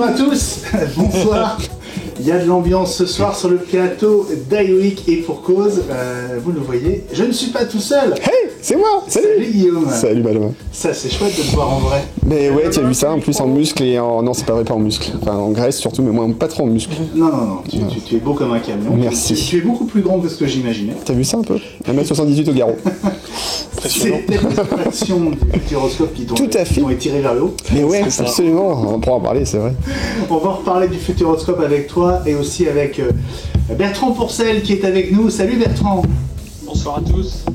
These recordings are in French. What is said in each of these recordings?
à tous, bonsoir. Il y a de l'ambiance ce soir sur le plateau d'Iweek et pour cause, vous le voyez, je ne suis pas tout seul. Hey, c'est moi. Salut Guillaume. Salut Benjamin. Ça c'est chouette de te voir en vrai. Mais ouais, tu as vu ça en plus en muscle et en... Non, c'est pas vrai, pas en muscle. Enfin, en graisse surtout, mais moi pas trop en muscle. Non, tu es beau comme un camion. Merci. Tu es beaucoup plus grand que ce que j'imaginais. T'as vu ça un peu 1m78 au garrot. C'est l'expression du futuroscope qui t'ont étiré vers le haut. Mais ouais, absolument, on pourra en parler, c'est vrai. On va reparler du futuroscope avec toi et aussi avec Bertrand Pourcel qui est avec nous. Salut Bertrand. Bonsoir à tous.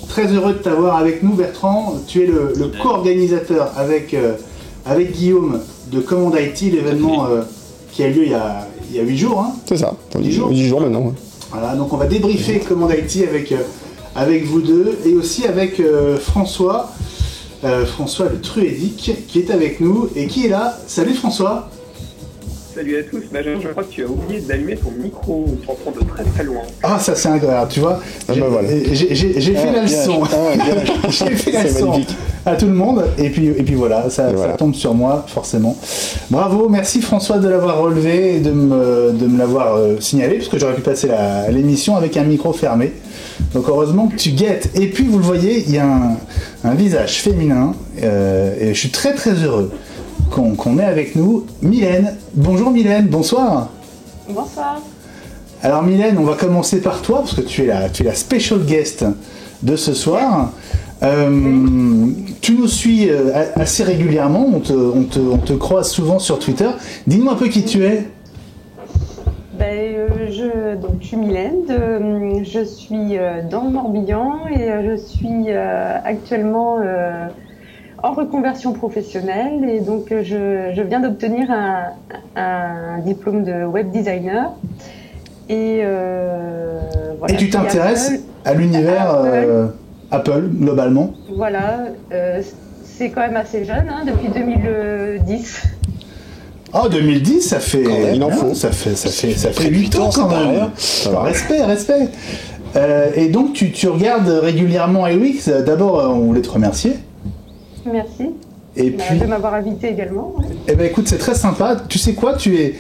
Très heureux de t'avoir avec nous Bertrand. Tu es le co-organisateur avec Guillaume de Command IT, l'événement qui a lieu il y a 8 jours. Hein. C'est ça, 10 jours. 10 jours maintenant. Ouais. Voilà, donc on va débriefer Command IT avec vous deux et aussi avec François le Truédic qui est avec nous et qui est là. Salut François. Salut à tous, Benjamin, je crois que tu as oublié d'allumer ton micro, tu t'entends de très très loin. Ah ça c'est agréable, tu vois, j'ai fait la leçon, j'ai fait la leçon à tout le monde et puis voilà, ça tombe sur moi forcément. Bravo, merci François de l'avoir relevé et de me l'avoir signalé parce que j'aurais pu passer l'émission avec un micro fermé. Donc heureusement que tu guettes. Et puis vous le voyez, il y a un visage féminin et je suis très très heureux qu'on ait avec nous Mylène. Bonjour Mylène, bonsoir. Bonsoir. Alors Mylène, on va commencer par toi parce que tu es la special guest de ce soir. Tu nous suis assez régulièrement, on te croise souvent sur Twitter. Dis-nous un peu qui tu es. Donc, je suis Mylène, je suis dans le Morbihan et je suis actuellement en reconversion professionnelle et donc je viens d'obtenir un diplôme de web designer et voilà. Et tu t'intéresses à l'univers Apple globalement. Voilà, c'est quand même assez jeune, hein, depuis 2010. Oh 2010, ça fait il en faut. Ça fait 8 ans quand même. Respect. Et donc tu regardes régulièrement iWeek. D'abord on voulait te remercier. Merci. Et puis de m'avoir invité également. Ouais. Eh ben écoute, c'est très sympa. Tu sais quoi, tu es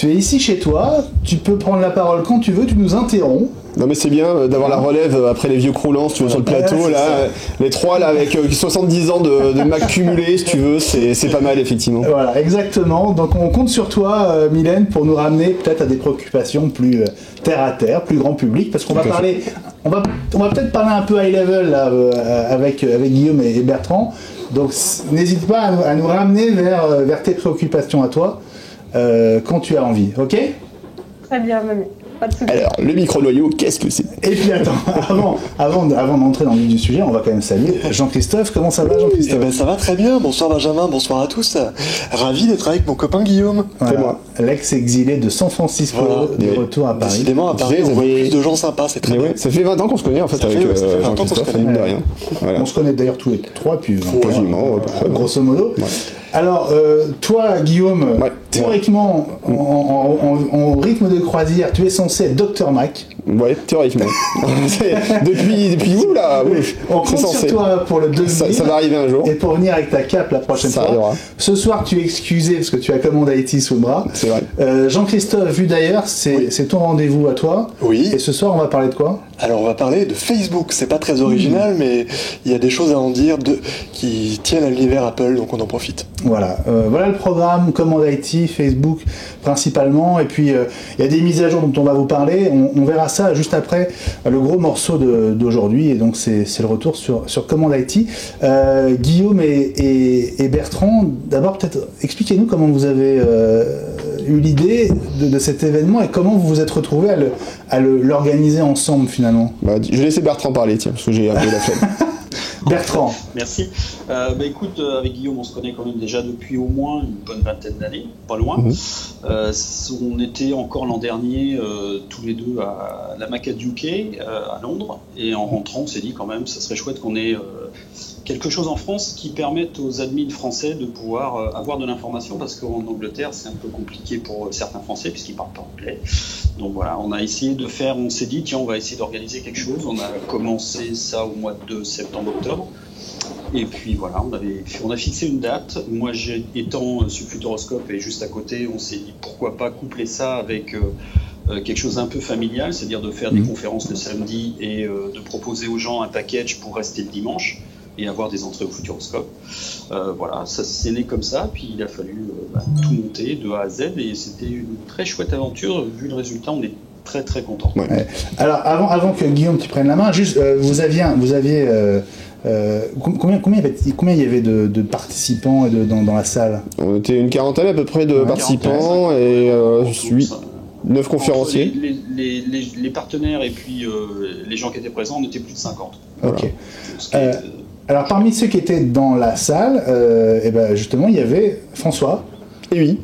ici chez toi, tu peux prendre la parole quand tu veux, tu nous interromps. Non mais c'est bien d'avoir la relève après les vieux croulants, si tu veux, sur le plateau, là, les trois là avec 70 ans de Mac cumulé, si tu veux, c'est pas mal effectivement. Voilà, exactement. Donc on compte sur toi, Mylène, pour nous ramener peut-être à des préoccupations plus terre à terre, plus grand public, parce qu'on va parler, on va peut-être parler un peu high level là, avec Guillaume et Bertrand. Donc n'hésite pas à nous ramener vers tes préoccupations à toi quand tu as envie, ok ? Très bien, mamie. Pas de soucis. Alors, le micro-noyau, qu'est-ce que c'est ? Et puis attends, avant d'entrer dans le vif du sujet, on va quand même saluer Jean-Christophe. Comment ça va Jean-Christophe ? Eh ben, ça va très bien, bonsoir Benjamin, bonsoir à tous. Ravi d'être avec mon copain Guillaume. Voilà. C'est moi. L'ex-exilé de San Francisco, de retour à Paris. Décidément, à Paris, on voit plus de gens sympas, c'est très bien. Ouais, ça fait 20 ans qu'on se connaît en fait avec Jean-Christophe, mine de rien. Voilà. On se connaît d'ailleurs tous les trois, puis quasiment, grosso modo. Ouais. Alors, toi, Guillaume, théoriquement, en rythme de croisière, tu es censé être Dr Mac. Ouais, théoriquement. depuis où là on compte sur toi pour le devenir. Ça va arriver un jour. Et pour venir avec ta cape la prochaine fois. Arrivera. Ce soir, tu es excusé parce que tu as Command IT sous le bras. C'est vrai. Jean-Christophe, vu d'ailleurs, c'est ton rendez-vous à toi. Oui. Et ce soir, on va parler de quoi ? Alors, on va parler de Facebook. C'est pas très original, mais il y a des choses à en dire qui tiennent à l'univers Apple, donc on en profite. Voilà, voilà le programme Command IT, Facebook principalement, et puis il y a des mises à jour dont on va vous parler, on verra ça juste après le gros morceau d'aujourd'hui, et donc c'est le retour sur Command IT. Guillaume et Bertrand, d'abord peut-être expliquez-nous comment vous avez eu l'idée de cet événement et comment vous vous êtes retrouvés à l'organiser ensemble finalement. Je vais laisser Bertrand parler, tiens, parce que j'ai un peu la flemme. Bertrand. Merci. Écoute, avec Guillaume, on se connaît quand même déjà depuis au moins une bonne vingtaine d'années, pas loin. On était encore l'an dernier tous les deux à la Mac at UK à Londres, et en rentrant, on s'est dit quand même, ça serait chouette qu'on ait quelque chose en France qui permette aux admins français de pouvoir avoir de l'information, parce qu'en Angleterre, c'est un peu compliqué pour certains Français puisqu'ils parlent pas anglais. Donc voilà, on a essayé de faire, on s'est dit tiens, on va essayer d'organiser quelque chose. On a commencé ça au mois de septembre-octobre. Et puis voilà, on a fixé une date. Moi, étant sur Futuroscope et juste à côté, on s'est dit pourquoi pas coupler ça avec quelque chose d'un peu familial, c'est-à-dire de faire des conférences le samedi et de proposer aux gens un package pour rester le dimanche et avoir des entrées au Futuroscope. Voilà, ça s'est né comme ça, puis il a fallu tout monter de A à Z, et c'était une très chouette aventure. Vu le résultat, on est très très content. Ouais. Alors avant que Guillaume tu prennes la main, juste vous aviez combien il y avait de participants dans la salle? On était une quarantaine à peu près de participants et 9 conférenciers. Les partenaires et puis les gens qui étaient présents, on était plus de 50. Voilà. Ok. Alors parmi ceux qui étaient dans la salle, et ben justement il y avait François. Et oui.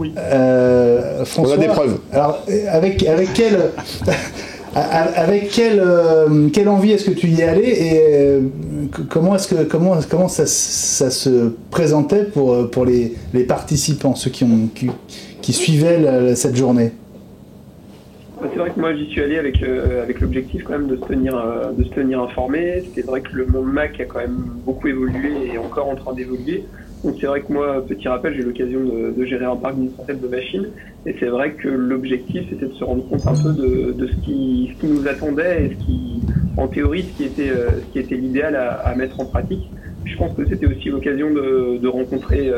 François, on a des preuves. Alors avec quelle envie est-ce que tu y es allé, et comment ça se présentait pour les participants, ceux qui suivaient cette journée? C'est vrai que moi j'y suis allé avec l'objectif quand même de se tenir informé. C'est vrai que le monde Mac a quand même beaucoup évolué et est encore en train d'évoluer. Donc c'est vrai que moi, petit rappel, j'ai l'occasion de gérer un parc d'une centaine de machines, et c'est vrai que l'objectif c'était de se rendre compte un peu de ce qui nous attendait, et en théorie, ce qui était l'idéal à mettre en pratique. Je pense que c'était aussi l'occasion de rencontrer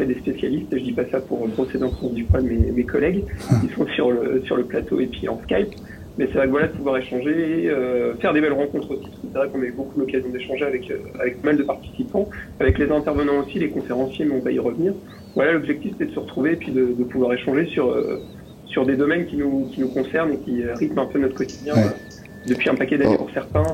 des spécialistes. Je dis pas ça pour brosser dans le sens du poil mes collègues qui sont sur le plateau et puis en Skype. Mais c'est vrai que voilà, de pouvoir échanger, faire des belles rencontres aussi. C'est vrai qu'on a eu beaucoup l'occasion d'échanger avec pas mal de participants, avec les intervenants aussi, les conférenciers, mais on va y revenir. Voilà, l'objectif c'était de se retrouver et puis de pouvoir échanger sur des domaines qui nous concernent et qui rythment un peu notre quotidien depuis un paquet d'années pour certains,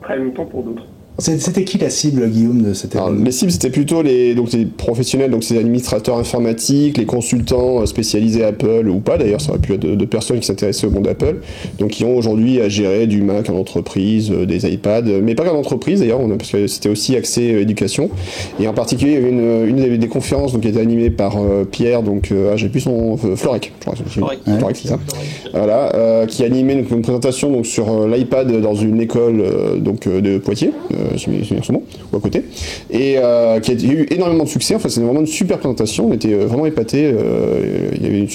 très longtemps pour d'autres. C'était qui la cible, Guillaume, de cette événement? Les cibles, c'était plutôt les professionnels, donc ces administrateurs informatiques, les consultants spécialisés Apple ou pas, d'ailleurs, ça aurait pu être de personnes qui s'intéressaient au monde Apple, donc qui ont aujourd'hui à gérer du Mac en entreprise, des iPads, mais pas qu'en entreprise d'ailleurs, parce que c'était aussi accès éducation. Et en particulier, il y avait une des conférences donc, qui était animée par Pierre, donc j'ai plus son Florec, je crois. Florec, c'est ça. Voilà, qui animait donc, une présentation donc, sur l'iPad dans une école de Poitiers. Si mes souvenirs sont bons, ou à côté, et qui a eu énormément de succès. Enfin, c'était vraiment une super présentation, on était vraiment épatés, il y avait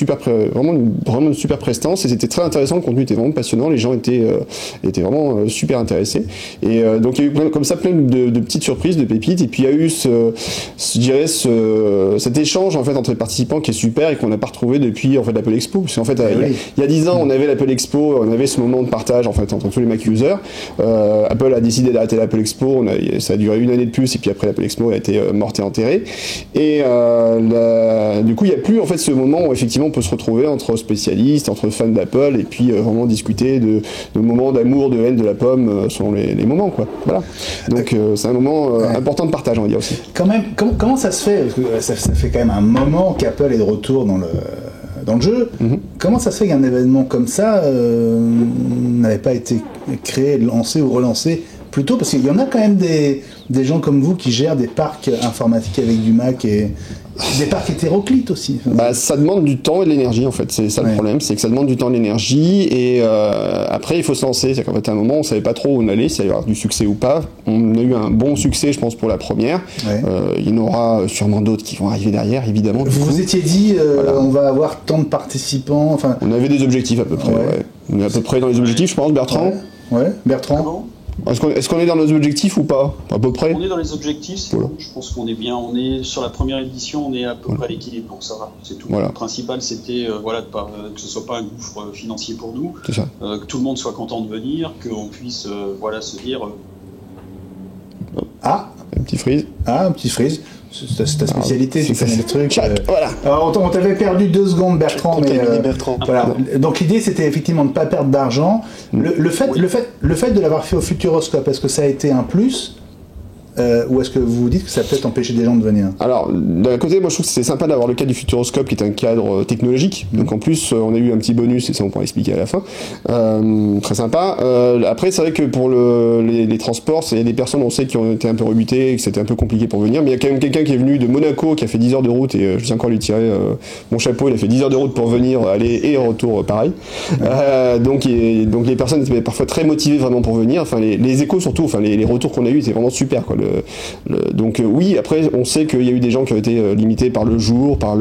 vraiment une super prestance, et c'était très intéressant, le contenu était vraiment passionnant, les gens étaient vraiment super intéressés, et donc il y a eu comme ça plein de petites surprises, de pépites, et puis il y a eu cet échange en fait entre les participants qui est super et qu'on n'a pas retrouvé depuis en fait l'Apple Expo, parce qu'en fait il y a 10 ans on avait l'Apple Expo, on avait ce moment de partage en fait entre tous les Mac users. Apple a décidé d'arrêter l'Apple Expo, ça a duré une année de plus, et puis après l'Apple Expo a été morte et enterrée, et du coup il n'y a plus en fait ce moment où effectivement on peut se retrouver entre spécialistes, entre fans d'Apple, et puis vraiment discuter de moments d'amour, de haine de la pomme selon les moments, quoi. Voilà, donc c'est un moment important de partage, on va dire aussi. Quand même, comment ça se fait, parce que ça fait quand même un moment qu'Apple est de retour dans le jeu. Comment ça se fait qu'un événement comme ça n'avait pas été créé, lancé ou relancé plus tôt, parce qu'il y en a quand même des gens comme vous qui gèrent des parcs informatiques avec du Mac, et des parcs hétéroclites aussi. Ça demande du temps et de l'énergie, en fait. C'est ça le problème, c'est que ça demande du temps et de l'énergie, et après il faut se lancer. C'est qu'en fait à un moment on savait pas trop où on allait, s'il y avait du succès ou pas. On a eu un bon succès, je pense, pour la première. Il y en aura sûrement d'autres qui vont arriver derrière, évidemment. Vous vous étiez dit voilà, on va avoir tant de participants, enfin... On avait des objectifs à peu près, On est à peu près dans les objectifs, je pense, Bertrand. Bertrand. Est-ce qu'on est dans nos objectifs ou pas, à peu près? On est dans les objectifs, voilà. Je pense qu'on est bien. On est sur la première édition, on est à peu près à l'équilibre, donc ça va, c'est tout. Le principal, c'était que ce soit pas un gouffre financier pour nous, que tout le monde soit content de venir, qu'on puisse se dire. Un petit freeze. Un petit freeze. C'est ta spécialité, tu connais le truc. Voilà. Alors, on t'avait perdu 2 secondes, Bertrand, mais Bertrand. Voilà. Donc l'idée, c'était effectivement de ne pas perdre d'argent. Le fait de l'avoir fait au Futuroscope, est-ce que ça a été un plus, ou est-ce que vous vous dites que ça a peut-être empêché des gens de venir? Alors, d'un côté, moi je trouve que c'est sympa d'avoir le cadre du Futuroscope qui est un cadre technologique. Donc en plus, on a eu un petit bonus, et ça on pourra expliquer à la fin. Très sympa. Après, c'est vrai que pour les transports, il y a des personnes, on sait, qui ont été un peu rebutées, et que c'était un peu compliqué pour venir. Mais il y a quand même quelqu'un qui est venu de Monaco, qui a fait 10 heures de route, et je sais encore lui tirer mon chapeau, il a fait 10 heures de route pour venir, aller et retour pareil. Donc les personnes étaient parfois très motivées vraiment pour venir. Enfin, les échos surtout, enfin les retours qu'on a eu, c'est vraiment super, quoi. Donc oui, après on sait qu'il y a eu des gens qui ont été limités par le jour, par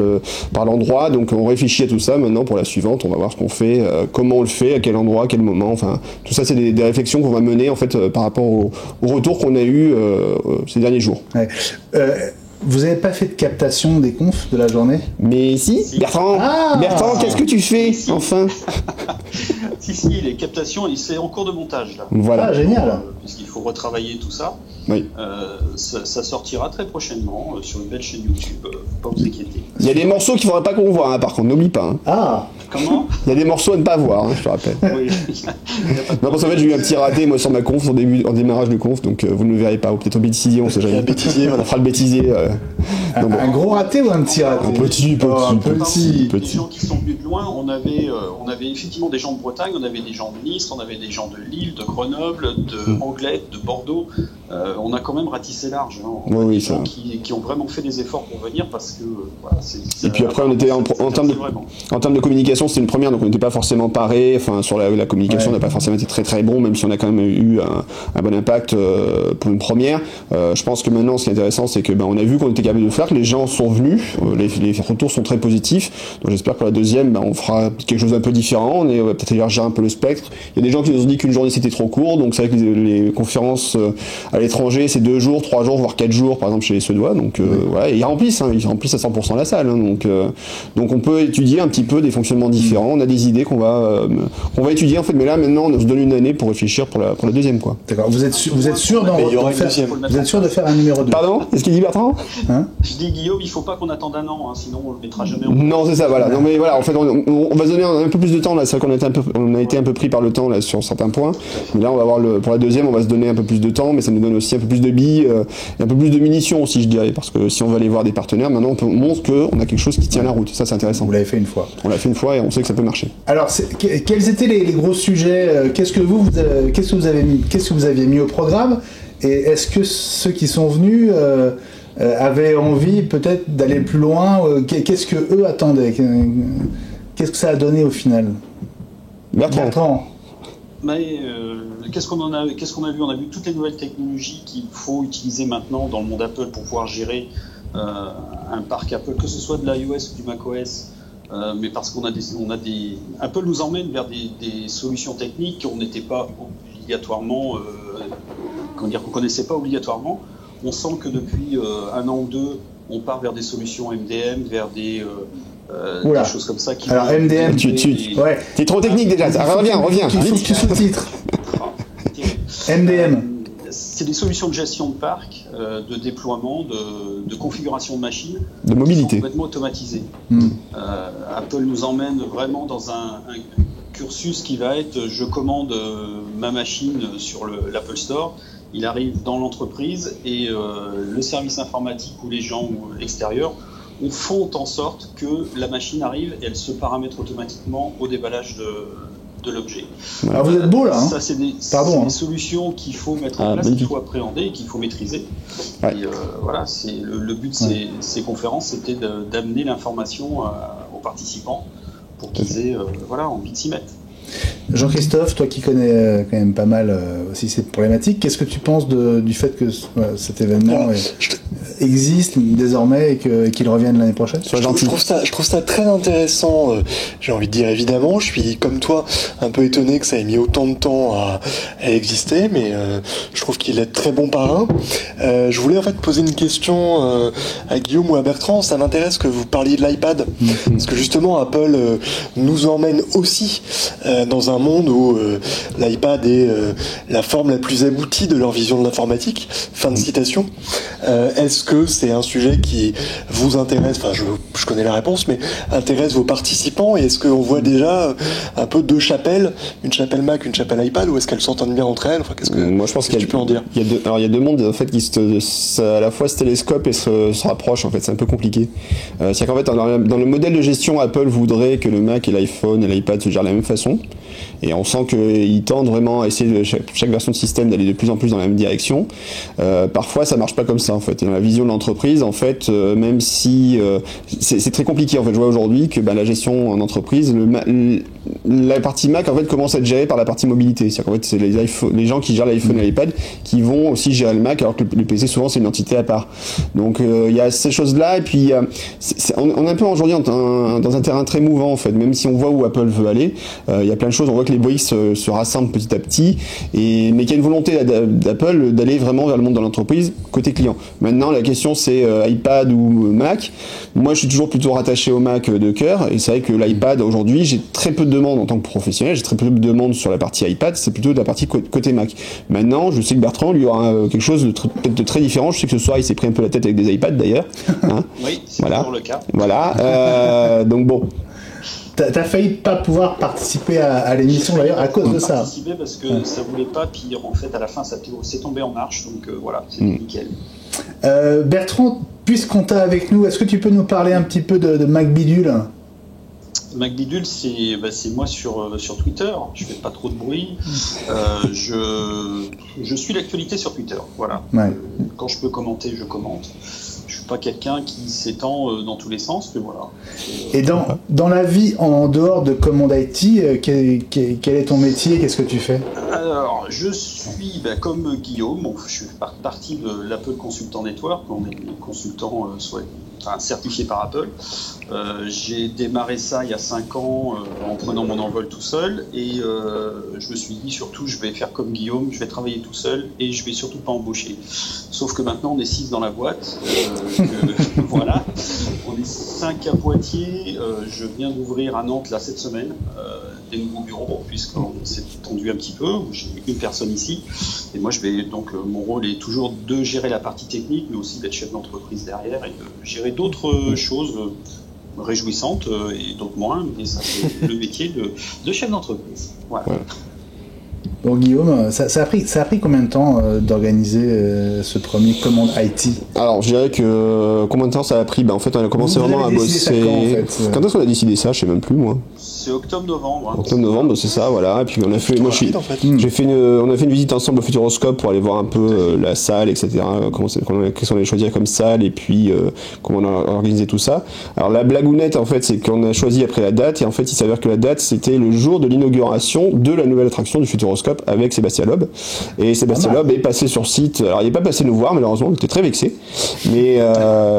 l'endroit, donc on réfléchit à tout ça. Maintenant pour la suivante, on va voir ce qu'on fait, comment on le fait, à quel endroit, à quel moment, enfin tout ça c'est des réflexions qu'on va mener en fait par rapport au retour qu'on a eu ces derniers jours. Ouais. Vous n'avez pas fait de captation des confs de la journée? Mais si. Bertrand, qu'est-ce que tu fais enfin? Si, les captations, c'est en cours de montage là. Voilà. Ah, génial. Puisqu'il faut retravailler tout ça. Oui. Ça sortira très prochainement sur une belle chaîne YouTube. Pas vous inquiéter. Il y a des morceaux qu'il ne faudrait pas qu'on voit, hein, par contre, n'oublie pas. Hein. Ah. Comment? Il y a des morceaux à ne pas voir, hein, je te rappelle. Oui. Non, parce qu'en fait, j'ai eu un petit raté, moi, sur ma conf, en démarrage de conf, donc vous ne le verrez pas. Ou peut-être au bêtisier, on sait jamais. On fera le bêtisier. Un gros raté ou un petit raté? Un petit. Les gens qui sont venus de loin, on avait effectivement des gens de Bretagne, on avait des gens de Nice, on avait des gens de Lille, de Grenoble, de Anglet, de Bordeaux. On a quand même ratissé large. Hein. On a des gens qui ont vraiment fait des efforts pour venir parce que voilà, et puis après, on était en termes de communication, c'était une première, donc on n'était pas forcément paré. Enfin, sur la communication, on n'a pas forcément été très très bon, même si on a quand même eu un bon impact pour une première. Je pense que maintenant, ce qui est intéressant, c'est que on a vu qu'on était capable de faire, que les gens sont venus, les retours sont très positifs. Donc j'espère que pour la deuxième, on fera quelque chose d'un peu différent. On va peut-être élargir un peu le spectre. Il y a des gens qui nous ont dit qu'une journée c'était trop court, donc c'est vrai que les conférences à l'étranger, c'est 2 jours, 3 jours, voire 4 jours, par exemple chez les Suédois. Donc voilà, et ils remplissent à 100% la salle. Hein, donc on peut étudier un petit peu des fonctionnements différents. On a des idées qu'on va étudier en fait, mais là maintenant on se donne une année pour réfléchir pour la deuxième, quoi. D'accord. Vous êtes sûr de faire un numéro 2? Pardon? Qu'est-ce qu'il dit, Bertrand? Je dis, Guillaume, il faut pas qu'on attende un an, hein, sinon on le mettra jamais en... Non, c'est ça, voilà. Non, mais voilà, en fait, on va se donner un peu plus de temps, là. C'est vrai qu'on a été un peu pris par le temps, là, sur certains points. Mais là, on va voir pour la deuxième, on va se donner un peu plus de temps, mais ça nous donne aussi un peu plus de billes, et un peu plus de munitions aussi, je dirais. Parce que si on va aller voir des partenaires, maintenant, on montre qu'on a quelque chose qui tient la route. Ça, c'est intéressant. Vous l'avez fait une fois. On l'a fait une fois et on sait que ça peut marcher. Alors, quels étaient les gros sujets? Qu'est-ce que vous aviez mis au programme? Et est-ce que ceux qui sont venus avaient envie peut-être d'aller plus loin? Qu'est-ce que eux attendaient? Qu'est-ce que ça a donné au final? Bertrand. Mais qu'est-ce qu'on a vu? On a vu toutes les nouvelles technologies qu'il faut utiliser maintenant dans le monde Apple pour pouvoir gérer un parc Apple, que ce soit de l'iOS ou du macOS. Mais parce qu'on a des Apple nous emmène vers des solutions techniques qu'on n'était pas obligatoirement, qu'on connaissait pas obligatoirement. On sent que depuis 1 an ou 2, on part vers des solutions MDM, vers des choses comme ça. Alors MDM, t'es trop technique déjà. Reviens. Tu sous-titres. MDM. C'est des solutions de gestion de parc, de déploiement, de configuration de machines, de mobilité, complètement automatisées. Apple nous emmène vraiment dans un cursus qui va être: je commande ma machine sur l'Apple Store, il arrive dans l'entreprise et le service informatique ou les gens extérieurs font en sorte que la machine arrive et elle se paramètre automatiquement au déballage de l'objet. Alors vous êtes beau là, hein. Ça c'est des solutions qu'il faut mettre en place, qu'il faut appréhender et qu'il faut maîtriser. Ouais. Et voilà, c'est le but de ces conférences, c'était d'amener l'information aux participants pour qu'ils aient envie de s'y mettre. Jean-Christophe, toi qui connais quand même pas mal aussi cette problématique, qu'est-ce que tu penses du fait que cet événement existe désormais et qu'il revienne l'année prochaine? Je trouve ça très intéressant, j'ai envie de dire. Évidemment, je suis comme toi un peu étonné que ça ait mis autant de temps à exister, mais je trouve qu'il est très bon parrain. Je voulais en fait poser une question à Guillaume ou à Bertrand. Ça m'intéresse que vous parliez de l'iPad, parce que justement Apple nous emmène aussi dans un monde où l'iPad est la forme la plus aboutie de leur vision de l'informatique. Fin de citation. Est-ce que c'est un sujet qui vous intéresse? Enfin, je connais la réponse, mais intéresse vos participants, et est-ce qu'on voit déjà un peu 2 chapelles, une chapelle Mac, une chapelle iPad, ou est-ce qu'elles s'entendent bien entre elles? Enfin, moi, je pense qu'il y a, tu peux en dire? Il y a 2 mondes en fait qui à la fois se télescopent et se rapprochent. En fait, c'est un peu compliqué. C'est qu'en fait, dans le modèle de gestion, Apple voudrait que le Mac et l'iPhone et l'iPad se gèrent de la même façon. Et on sent qu'ils tendent vraiment à essayer chaque version de système d'aller de plus en plus dans la même direction. Parfois, ça marche pas comme ça en fait. Et dans la vision de l'entreprise, en fait, même si c'est très compliqué en fait. Je vois aujourd'hui que la gestion en entreprise, la partie Mac en fait commence à être gérée par la partie mobilité. C'est-à-dire qu'en fait, c'est les gens qui gèrent l'iPhone et l'iPad qui vont aussi gérer le Mac, alors que le PC souvent c'est une entité à part. Donc il y a ces choses-là, et puis on est un peu aujourd'hui dans un terrain très mouvant en fait. Même si on voit où Apple veut aller, il y a plein de choses. On voit que les briques se rassemblent petit à petit, mais qu'il y a une volonté d'Apple d'aller vraiment vers le monde de l'entreprise côté client. Maintenant, la question c'est iPad ou Mac. Moi, je suis toujours plutôt rattaché au Mac de cœur, et c'est vrai que l'iPad aujourd'hui, j'ai très peu de demandes en tant que professionnel, j'ai très peu de demandes sur la partie iPad, c'est plutôt de la partie côté Mac. Maintenant, je sais que Bertrand, lui, aura quelque chose peut-être de très différent. Je sais que ce soir, il s'est pris un peu la tête avec des iPads d'ailleurs. Hein. Oui, c'est toujours le cas. Voilà. Donc bon. T'as failli pas pouvoir participer à l'émission d'ailleurs à cause de ça. Participer parce que ça voulait pas, puis en fait à la fin c'est tombé en marche, donc voilà, c'est nickel. Bertrand, puisqu'on t'a avec nous, est-ce que tu peux nous parler un petit peu de MacBidule ? MacBidule, c'est moi sur Twitter. Je fais pas trop de bruit. Je suis l'actualité sur Twitter. Voilà. Ouais. Quand je peux commenter, je commente. Je suis pas quelqu'un qui s'étend dans tous les sens, mais voilà. Et dans la vie en dehors de Commande IT, quel est ton métier ? Qu'est-ce que tu fais ? Alors, je suis comme Guillaume. Je suis partie de l'Apple Consultant Network. On est consultant certifié par Apple. J'ai démarré ça il y a 5 ans en prenant mon envol tout seul, et je me suis dit surtout je vais faire comme Guillaume, je vais travailler tout seul et je vais surtout pas embaucher. Sauf que maintenant on est 6 dans la boîte, voilà, on est 5 à Poitiers, je viens d'ouvrir à Nantes là cette semaine des nouveaux bureaux puisqu'on s'est tendu un petit peu, j'ai une personne ici et moi je vais donc mon rôle est toujours de gérer la partie technique mais aussi d'être chef d'entreprise derrière et de gérer d'autres choses réjouissantes et d'autres moins, mais ça c'est le métier de chef d'entreprise. Voilà. Ouais. Bon Guillaume, ça a pris combien de temps d'organiser ce premier Commande IT ? Alors je dirais que combien de temps ça a pris ? En fait on a commencé vraiment à bosser. Quand est-ce qu'on a décidé ça ? Je sais même plus moi. C'est octobre-novembre. Octobre-novembre, c'est ça, voilà. Et puis on a fait, on a fait une visite ensemble au Futuroscope pour aller voir un peu la salle, etc. Qu'est-ce qu'on allait choisir comme salle et puis comment on a organisé tout ça. Alors la blagounette en fait, c'est qu'on a choisi après la date et en fait il s'avère que la date c'était le jour de l'inauguration de la nouvelle attraction du Futuroscope avec Sébastien Loeb. Et Sébastien Loeb est passé sur site. Alors il n'est pas passé nous voir malheureusement, on était très vexés. Mais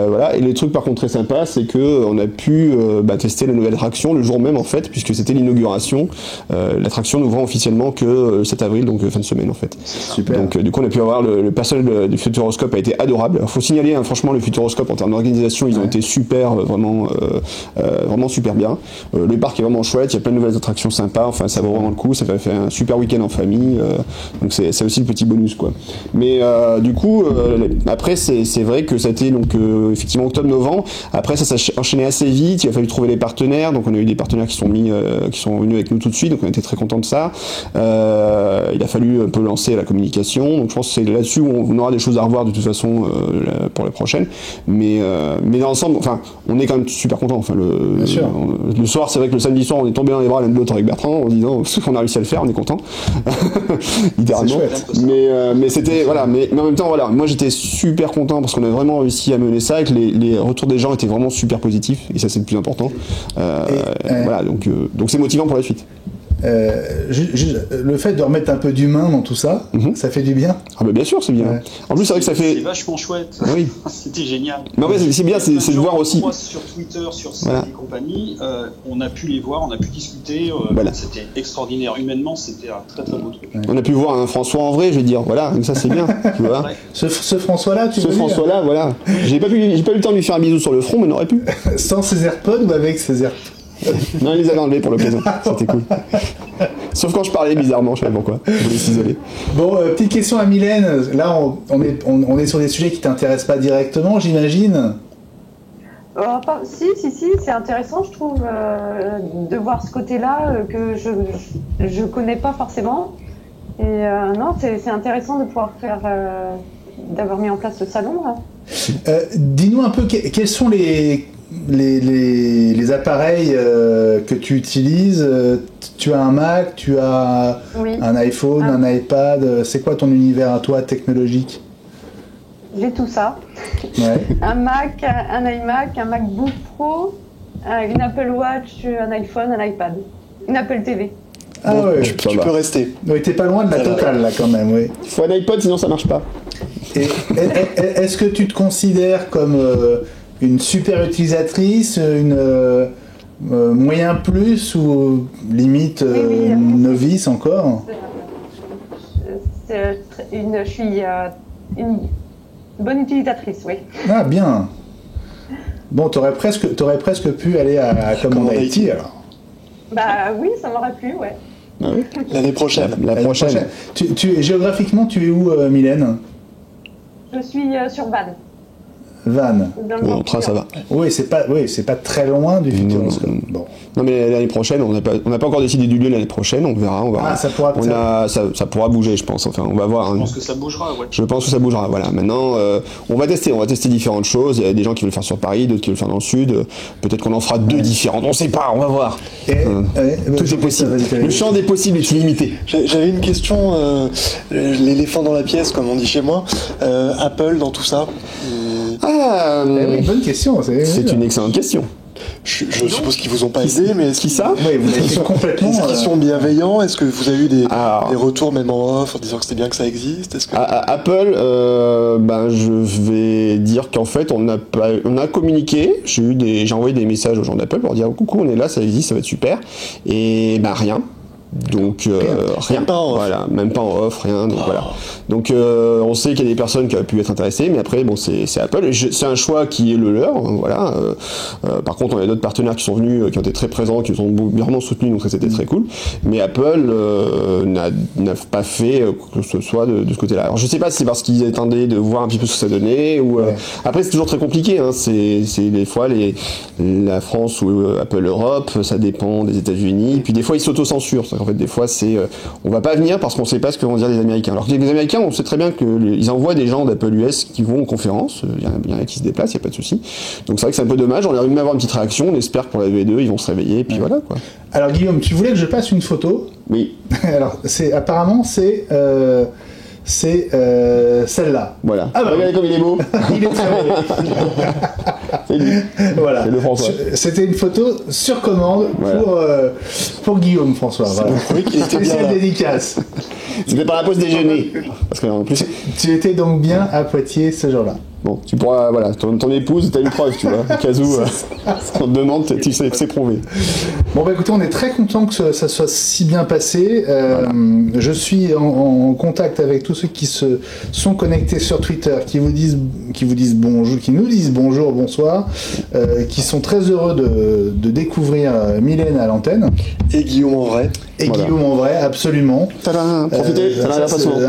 voilà. Et le truc par contre très sympa, c'est que on a pu tester la nouvelle attraction le jour même en fait, puisque c'était l'inauguration. L'attraction n'ouvrant officiellement que le 7 avril, donc fin de semaine en fait. Super. Donc du coup on a pu avoir le personnel du Futuroscope a été adorable. Alors faut signaler franchement le Futuroscope en termes d'organisation, ils ont été super, vraiment super bien. Le parc est vraiment chouette, il y a plein de nouvelles attractions sympas, enfin ça vaut vraiment le coup, ça fait un super week-end en famille, donc c'est aussi le petit bonus quoi. Mais du coup après c'est vrai que ça a été donc effectivement octobre-novembre. Après ça s'est enchaîné assez vite, il a fallu trouver les partenaires, donc on a eu des partenaires qui sont venus avec nous tout de suite, donc on était très contents de ça. Il a fallu un peu lancer la communication, donc je pense que c'est là-dessus où on aura des choses à revoir de toute façon pour la prochaine. Mais dans l'ensemble, enfin, on est quand même super contents. Enfin, le soir, c'est vrai que le samedi soir, on est tombé dans les bras l'un de l'autre avec Bertrand en disant qu'on a réussi à le faire, on est content. Littéralement. Mais c'était voilà. Mais en même temps, voilà, moi j'étais super content parce qu'on a vraiment réussi à mener ça et que les retours des gens étaient vraiment super positifs et ça c'est le plus important. Voilà, donc c'est motivant pour la suite. Le fait de remettre un peu d'humain dans tout ça, ça fait du bien. Ah bah bien sûr, c'est bien. Ouais. En plus, c'est vrai que ça fait. C'est vachement chouette. Oui. C'était génial. Mais en fait, c'est bien, c'est de voir aussi. Moi, sur Twitter, sur Slack et compagnie, on a pu les voir, on a pu discuter. C'était extraordinaire. Humainement, c'était un très très beau truc. Ouais. On a pu voir un François en vrai, je veux dire. Voilà, donc ça c'est bien. Tu vois. Ouais. Ce François-là, tu veux dire ? Ce François-là, voilà. J'ai pas eu le temps de lui faire un bisou sur le front, mais on aurait pu. Sans ses AirPods ou avec ses AirPods ? Non, il les avait enlevés pour l'occasion. C'était cool. Sauf quand je parlais bizarrement, je sais pas pourquoi. Je voulais s'isoler. Bon, petite question à Mylène. Là, on est sur des sujets qui t'intéressent pas directement, j'imagine. Si, c'est intéressant, je trouve, de voir ce côté-là que je connais pas forcément. Et non, c'est intéressant de pouvoir d'avoir mis en place ce salon là. Dis-nous un peu quels sont les appareils que tu utilises, tu as un Mac, tu as un iPhone, un iPad, c'est quoi ton univers à toi technologique? J'ai tout ça. Ouais. Un Mac, un iMac, un MacBook Pro, une Apple Watch, un iPhone, un iPad, une Apple TV. Ah ouais, tu peux rester. Oui, t'es pas loin de la totale là quand même, oui. Il faut un iPod sinon ça marche pas. Et est-ce que tu te considères comme une super utilisatrice, une moyen plus ou limite novice encore? Je suis une bonne utilisatrice, oui. Ah bien. Bon, t'aurais presque pu aller à Command IT alors. Bah oui, ça m'aurait plu, ouais. Ah oui. L'année prochaine. La prochaine. Géographiquement, tu es où, Mylène? Je suis sur Vannes. Vannes. Bon, en train, ça va. Oui, c'est pas très loin du Futuroscope. Bon. Non, mais l'année prochaine, on n'a pas encore décidé du lieu l'année prochaine, on verra. Ah, ça pourra ça pourra bouger, je pense. Enfin, on va voir. Je pense que ça bougera, ouais. Je pense que ça bougera, voilà. Maintenant, on va tester différentes choses. Il y a des gens qui veulent le faire sur Paris, d'autres qui veulent le faire dans le sud. Peut-être qu'on en fera deux différentes, on sait pas, on va voir. Tout est possible. Le champ des possibles est illimité. J'avais une question, l'éléphant dans la pièce, comme on dit chez moi. Apple dans tout ça. Oui, bonne question. C'est une excellente question. Je suppose qu'ils vous ont pas aidé, mais qui ça? Oui, vous êtes complètement. Est-ce qu'ils sont bienveillants? Est-ce que vous avez eu des retours même en off en disant que c'était bien que ça existe? Apple, je vais dire qu'en fait on a communiqué. J'ai envoyé des messages aux gens d'Apple pour dire coucou, on est là, ça existe, ça va être super. Et rien. Donc rien, même pas en off. Voilà, même pas en off, rien. Donc voilà. Donc on sait qu'il y a des personnes qui auraient pu être intéressées, mais après bon c'est Apple. C'est un choix qui est le leur, voilà. Par contre, on a d'autres partenaires qui sont venus, qui ont été très présents, qui nous ont vraiment soutenus, donc ça c'était très cool. Mais Apple n'a pas fait quoi que ce soit de ce côté-là. Alors je sais pas si c'est parce qu'ils attendaient de voir un petit peu ce que ça donnait ou après c'est toujours très compliqué. Hein. C'est des fois la France ou Apple Europe, ça dépend des États-Unis. Puis des fois ils s'auto-censurent. En fait, des fois, c'est on va pas venir parce qu'on sait pas ce que vont dire les Américains. Alors que les Américains, on sait très bien qu'ils envoient des gens d'Apple US qui vont aux conférences. Il y en a qui se déplacent, il n'y a pas de souci. Donc c'est vrai que c'est un peu dommage. On a même avoir une petite réaction. On espère que pour la V2, ils vont se réveiller. Et puis voilà quoi. Alors Guillaume, tu voulais que je passe une photo? Oui. Alors apparemment c'est celle-là. Voilà. Ah bah regardez comme il est beau. Il est très beau. C'est lui. Voilà. C'est le François. C'était une photo sur commande pour Guillaume François. Voilà. Oui, qu'il était bien là. Dédicace. C'était par la pause déjeuner. Parce qu'en plus. Tu étais donc bien à Poitiers ce jour-là. Bon, tu pourras, voilà, ton épouse, t'as une preuve, tu vois. Au cas où, on te demande, tu sais que c'est prouvé. Bon, bah écoutez, on est très content que ça soit si bien passé. Je suis en contact avec tous ceux qui se sont connectés sur Twitter, qui nous disent bonjour, bonsoir, qui sont très heureux de découvrir Mylène à l'antenne. Et Guillaume en vrai. Et Guillaume en vrai, absolument. Profitez,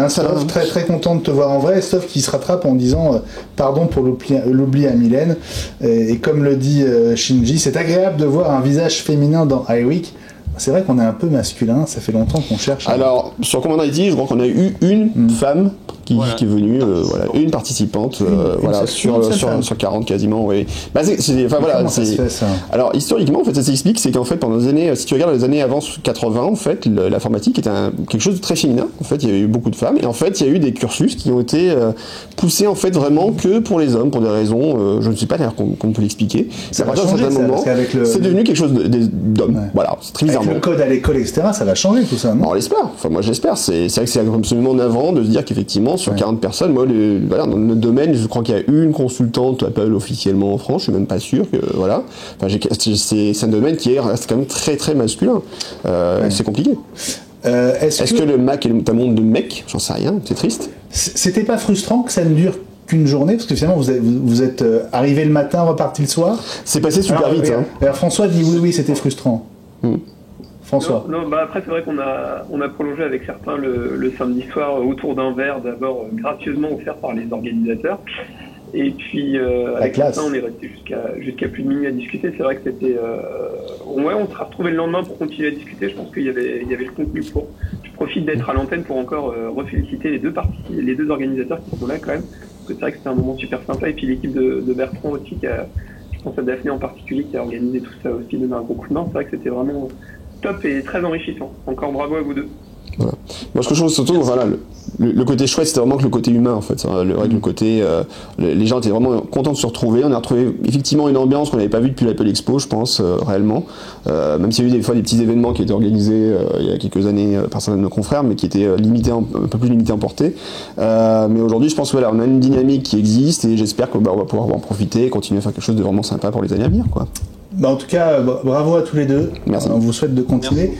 Stoph, très très content de te voir en vrai. Stoph qui se rattrape en disant pardon pour l'oubli à Mylène. Et comme le dit Shinji, c'est agréable de voir un visage féminin dans iWeek. C'est vrai qu'on est un peu masculin, ça fait longtemps qu'on cherche. Alors, sur Command IT, je crois qu'on a eu une femme qui est venue, une participante, sur 40 quasiment, oui. Bah, alors, historiquement, en fait, ça s'explique, c'est qu'en fait, pendant les années, si tu regardes les années avant 80, en fait, l'informatique était quelque chose de très féminin. En fait, il y a eu beaucoup de femmes, et en fait, il y a eu des cursus qui ont été poussés, en fait, vraiment que pour les hommes, pour des raisons, je ne sais pas d'ailleurs qu'on peut l'expliquer. À partir d'un certain moment, c'est devenu quelque chose d'homme. Ouais. Voilà, c'est très bizarre. Le code à l'école, etc., ça va changer tout ça, non? On l'espère. Enfin, moi, j'espère. C'est vrai que c'est absolument navrant de se dire qu'effectivement, sur 40 personnes, moi, dans notre domaine, je crois qu'il y a une consultante Apple officiellement en France. Je suis même pas sûr que, voilà. Enfin, c'est un domaine qui reste quand même très, très masculin. C'est compliqué. Est-ce que le Mac est un monde de mecs? J'en sais rien. C'est triste. C'était pas frustrant que ça ne dure qu'une journée, parce que finalement vous êtes arrivé le matin, reparti le soir? C'est passé super vite. Alors, François dit oui, c'était frustrant. François. Non, après c'est vrai qu'on a prolongé avec certains le samedi soir autour d'un verre, d'abord gracieusement offert par les organisateurs. Et puis avec certains, on est resté jusqu'à plus de minuit à discuter. C'est vrai que c'était on s'est retrouvé le lendemain pour continuer à discuter. Je pense qu'il y avait le contenu pour. Je profite d'être à l'antenne pour encore reféliciter les deux organisateurs qui sont là quand même. Parce que c'est vrai que c'était un moment super sympa. Et puis l'équipe de Bertrand aussi qui a pense à Daphné en particulier qui a organisé tout ça aussi, donné un gros coup de main. C'est vrai que c'était vraiment top et très enrichissant. Encore bravo à vous deux. Voilà. Moi, ce que je trouve surtout, voilà, le côté chouette, c'était vraiment que le côté humain, en fait. Le côté, les gens étaient vraiment contents de se retrouver. On a retrouvé effectivement une ambiance qu'on n'avait pas vue depuis l'Apple Expo, je pense, réellement. Même s'il y a eu des fois des petits événements qui étaient organisés il y a quelques années par certains de nos confrères, mais qui étaient un peu plus limités en portée. Mais aujourd'hui, je pense que voilà, on a une dynamique qui existe et j'espère qu'on va pouvoir en profiter et continuer à faire quelque chose de vraiment sympa pour les années à venir, quoi. En tout cas, bravo à tous les deux. Merci. On vous souhaite de continuer.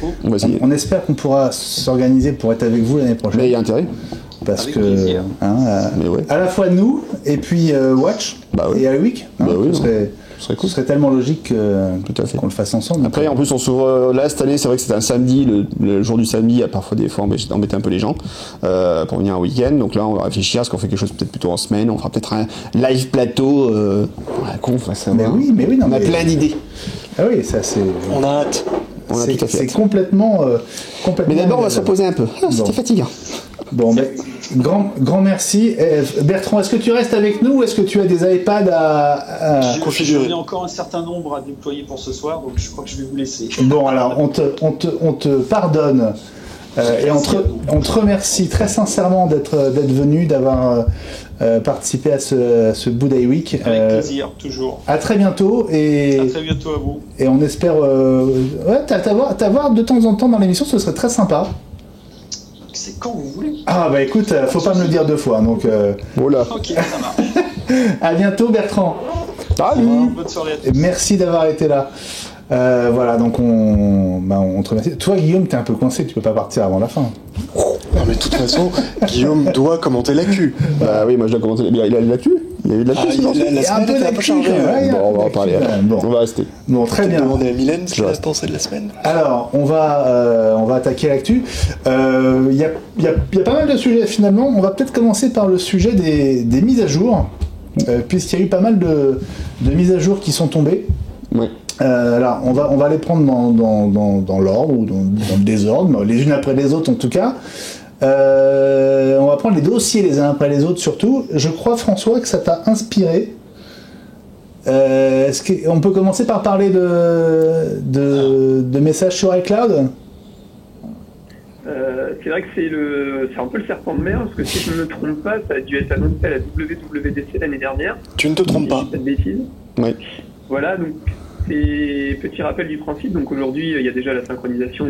On espère qu'on pourra s'organiser pour être avec vous l'année prochaine. Mais il y a intérêt. Parce avec que à la fois nous et puis Watch et Alweek, ce serait tellement logique qu'on le fasse ensemble. Après, en plus, on s'ouvre là cette année. C'est vrai que c'était un samedi. Le jour du samedi, il y a parfois des fois embêter un peu les gens pour venir un week-end. Donc là, on va réfléchir à ce qu'on fait quelque chose peut-être plutôt en semaine. On fera peut-être un live plateau. On a plein d'idées. Ah oui, ça c'est. On a hâte. C'est complètement. Mais d'abord, on va se reposer un peu. C'était fatigant. Bon, grand merci. Bertrand, est-ce que tu restes avec nous ou est-ce que tu as des iPads à configurer ? J'en ai encore un certain nombre à déployer pour ce soir, donc je crois que je vais vous laisser. Bon, alors, on te pardonne et on te remercie très sincèrement d'être venu, d'avoir participé à ce Bouddha Week. Avec plaisir, toujours. À très bientôt. À très bientôt à vous. Et on espère t'avoir de temps en temps dans l'émission, ce serait très sympa. C'est quand vous voulez. Ah bah écoute, faut pas me le dire deux fois, donc... Voilà. Ok, ça marche. À bientôt Bertrand. Salut. Bonne soirée à tous. Merci d'avoir été là. Voilà, donc on te remercie. Toi Guillaume, t'es un peu coincé, tu peux pas partir avant la fin. Non mais de toute façon, Guillaume doit commenter l'actu. Bah oui, moi je dois commenter. Il a eu de l'actu. Il y a eu de l'actu. La semaine était un peu chargée. Bon, on va en parler. On va rester. Bon, très bien. Demander à Mylène ce qu'elle a pensé de la semaine. Alors, on va attaquer l'actu. Il y a pas mal de sujets finalement. On va peut-être commencer par le sujet des mises à jour, puisqu'il y a eu pas mal de mises à jour qui sont tombées. Ouais. Alors, on va les prendre dans l'ordre ou dans le désordre, les unes après les autres en tout cas. On va prendre les dossiers les uns après les autres surtout. Je crois, François, que ça t'a inspiré. Est-ce qu'on peut commencer par parler de messages sur iCloud ? C'est vrai que c'est un peu le serpent de mer, parce que si je ne me trompe pas, ça a dû être annoncé à la WWDC l'année dernière. Tu ne te trompes pas. Pas de bêtises. Oui. Voilà, donc c'est petit rappel du principe. Donc aujourd'hui, il y a déjà la synchronisation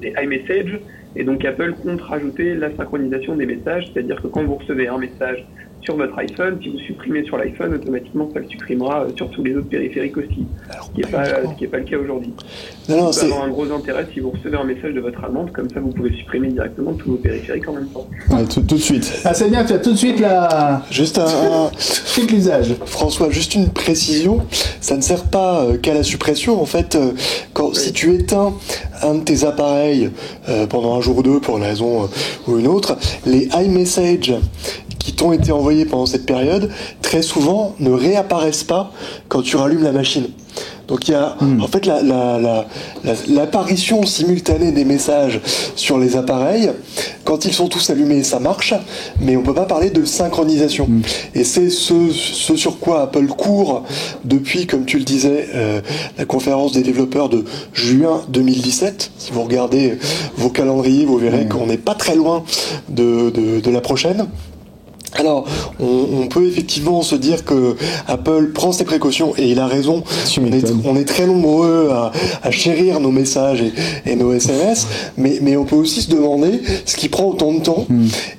des iMessage, et donc Apple compte rajouter la synchronisation des messages, c'est-à-dire que quand vous recevez un message sur votre iPhone, si vous supprimez sur l'iPhone, automatiquement ça le supprimera sur tous les autres périphériques aussi, ce qui n'est pas le cas aujourd'hui. Ça peut avoir un gros intérêt si vous recevez un message de votre amende, comme ça vous pouvez supprimer directement tous vos périphériques en même temps. Ouais, tout de suite. Ah c'est bien, tu as tout de suite la... Juste tout l'usage. François, juste une précision, ça ne sert pas qu'à la suppression. En fait, si tu éteins un de tes appareils pendant un jour ou deux pour une raison ou une autre, les iMessage qui t'ont été envoyés pendant cette période, très souvent ne réapparaissent pas quand tu rallumes la machine. Donc il y a en fait l'apparition simultanée des messages sur les appareils. Quand ils sont tous allumés, ça marche, mais on peut pas parler de synchronisation. Et c'est ce sur quoi Apple court depuis, comme tu le disais, la conférence des développeurs de juin 2017. Si vous regardez vos calendriers, vous verrez qu'on n'est pas très loin de la prochaine. Alors, on peut effectivement se dire que Apple prend ses précautions, et il a raison. On est très nombreux à chérir nos messages et nos SMS, mais on peut aussi se demander ce qui prend autant de temps.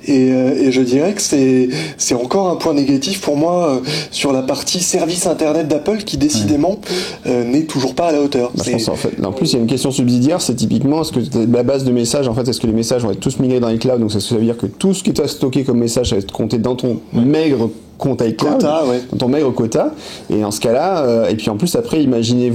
Et je dirais que c'est encore un point négatif pour moi sur la partie service internet d'Apple qui décidément n'est toujours pas à la hauteur. Je pense, en fait, en plus, il y a une question subsidiaire, c'est typiquement est-ce que la base de messages, en fait, est-ce que les messages vont être tous migrés dans iCloud, donc ça veut dire que tout ce qui est stocké comme message va être compté dans ton maigre compte iCloud, dans ton maigre quota, et dans ce cas-là, et puis en plus après, imaginez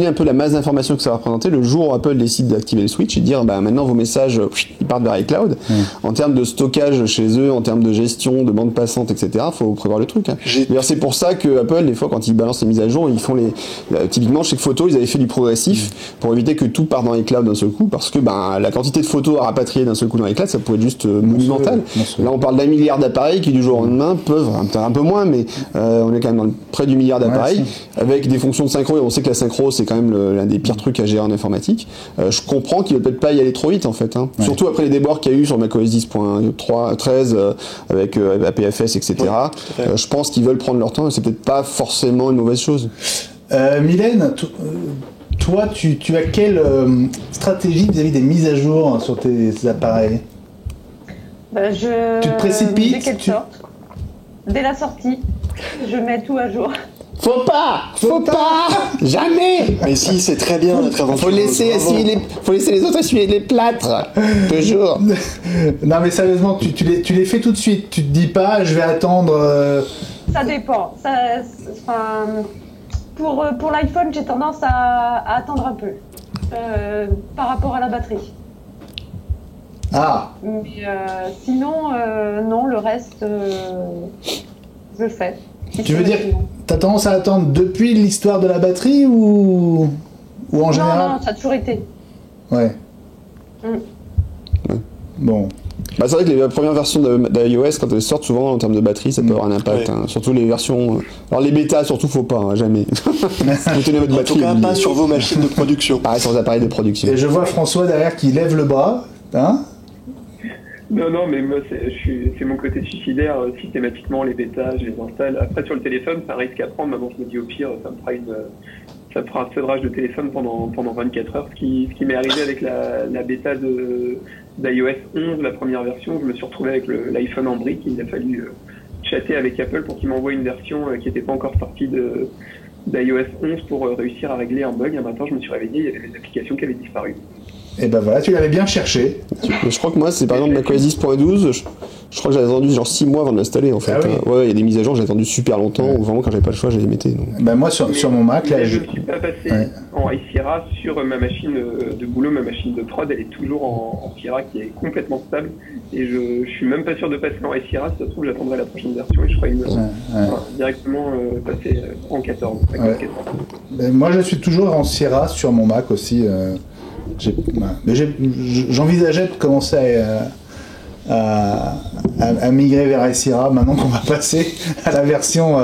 un peu la masse d'informations que ça va représenter le jour où Apple décide d'activer le switch et de dire maintenant vos messages ils partent vers iCloud. En termes de stockage chez eux, en termes de gestion, de bande passante, etc., faut prévoir le truc. D'ailleurs, c'est pour ça que Apple, des fois, quand ils balancent les mises à jour, ils font typiquement chez Photos, ils avaient fait du progressif pour éviter que tout parte dans iCloud d'un seul coup, parce que la quantité de photos à rapatrier d'un seul coup dans iCloud, ça pourrait être juste monumental. Là, on parle d'1 milliard d'appareils qui du jour jour au lendemain peuvent, peut-être un peu moins, mais on est quand même près du milliard d'appareils, avec des fonctions de synchro, et on sait que la synchro c'est quand même l'un des pires trucs à gérer en informatique. Je comprends qu'ils ne veulent peut-être pas y aller trop vite en fait, hein. Surtout après les débords qu'il y a eu sur macOS 10.13 avec APFS, etc. Je pense qu'ils veulent prendre leur temps, et c'est peut-être pas forcément une mauvaise chose. Mylène, toi, tu as quelle stratégie vis-à-vis des mises à jour sur tes appareils? Tu te précipites dès qu'elle sort. Dès la sortie, je mets tout à jour. Faut pas, jamais. Mais si, c'est très bien d'être aventureux. Faut laisser les autres essuyer les plâtres, toujours. Non mais sérieusement, tu les fais tout de suite. Tu te dis pas, je vais attendre. Ça dépend. Pour l'iPhone, j'ai tendance à attendre un peu par rapport à la batterie. Ah. Mais sinon, non, le reste, je fais. Tu veux dire, t'as tendance à attendre depuis l'histoire de la batterie ou en général? Non, ça a toujours été. Ouais. Bon. Bah, c'est vrai que les premières versions d'iOS, quand elles sortent souvent en termes de batterie, ça peut avoir un impact. Hein. Surtout les versions. Alors les bêtas, surtout, faut pas, hein, jamais. Vous tenez votre batterie. En tout cas, pas sur vos machines de production. Pareil sur vos appareils de production. Et je vois François derrière qui lève le bras. Hein? Non, mais moi, c'est mon côté suicidaire. Systématiquement, les bêtas, je les installe. Après, sur le téléphone, c'est un risque à prendre. Maintenant, je me dis au pire, ça me fera un sevrage de téléphone pendant 24 heures. Ce qui m'est arrivé avec la bêta d'iOS 11, la première version. Je me suis retrouvé avec l'iPhone en brique. Il a fallu chatter avec Apple pour qu'il m'envoie une version qui n'était pas encore sortie d'iOS 11 pour réussir à régler un bug. Un matin, je me suis réveillé, il y avait des applications qui avaient disparu. Et ben voilà, tu l'avais bien cherché. Je crois que moi, c'est par exemple macOS 10.12, je crois que j'avais attendu genre 6 mois avant de l'installer en fait. Ah oui. Ouais, il y a des mises à jour, j'ai attendu super longtemps, ou vraiment quand j'avais pas le choix, je les mettais. Donc. Ben moi, sur mon Mac, là, je ne suis pas passé en iSierra sur ma machine de boulot, ma machine de prod, elle est toujours en Sierra qui est complètement stable. Et je suis même pas sûr de passer en iSierra, si ça se trouve, j'attendrai la prochaine version et je ferai directement passer en 14. Ben, moi, je suis toujours en Sierra sur mon Mac aussi. J'envisageais de commencer à migrer vers Sierra maintenant qu'on va passer à la version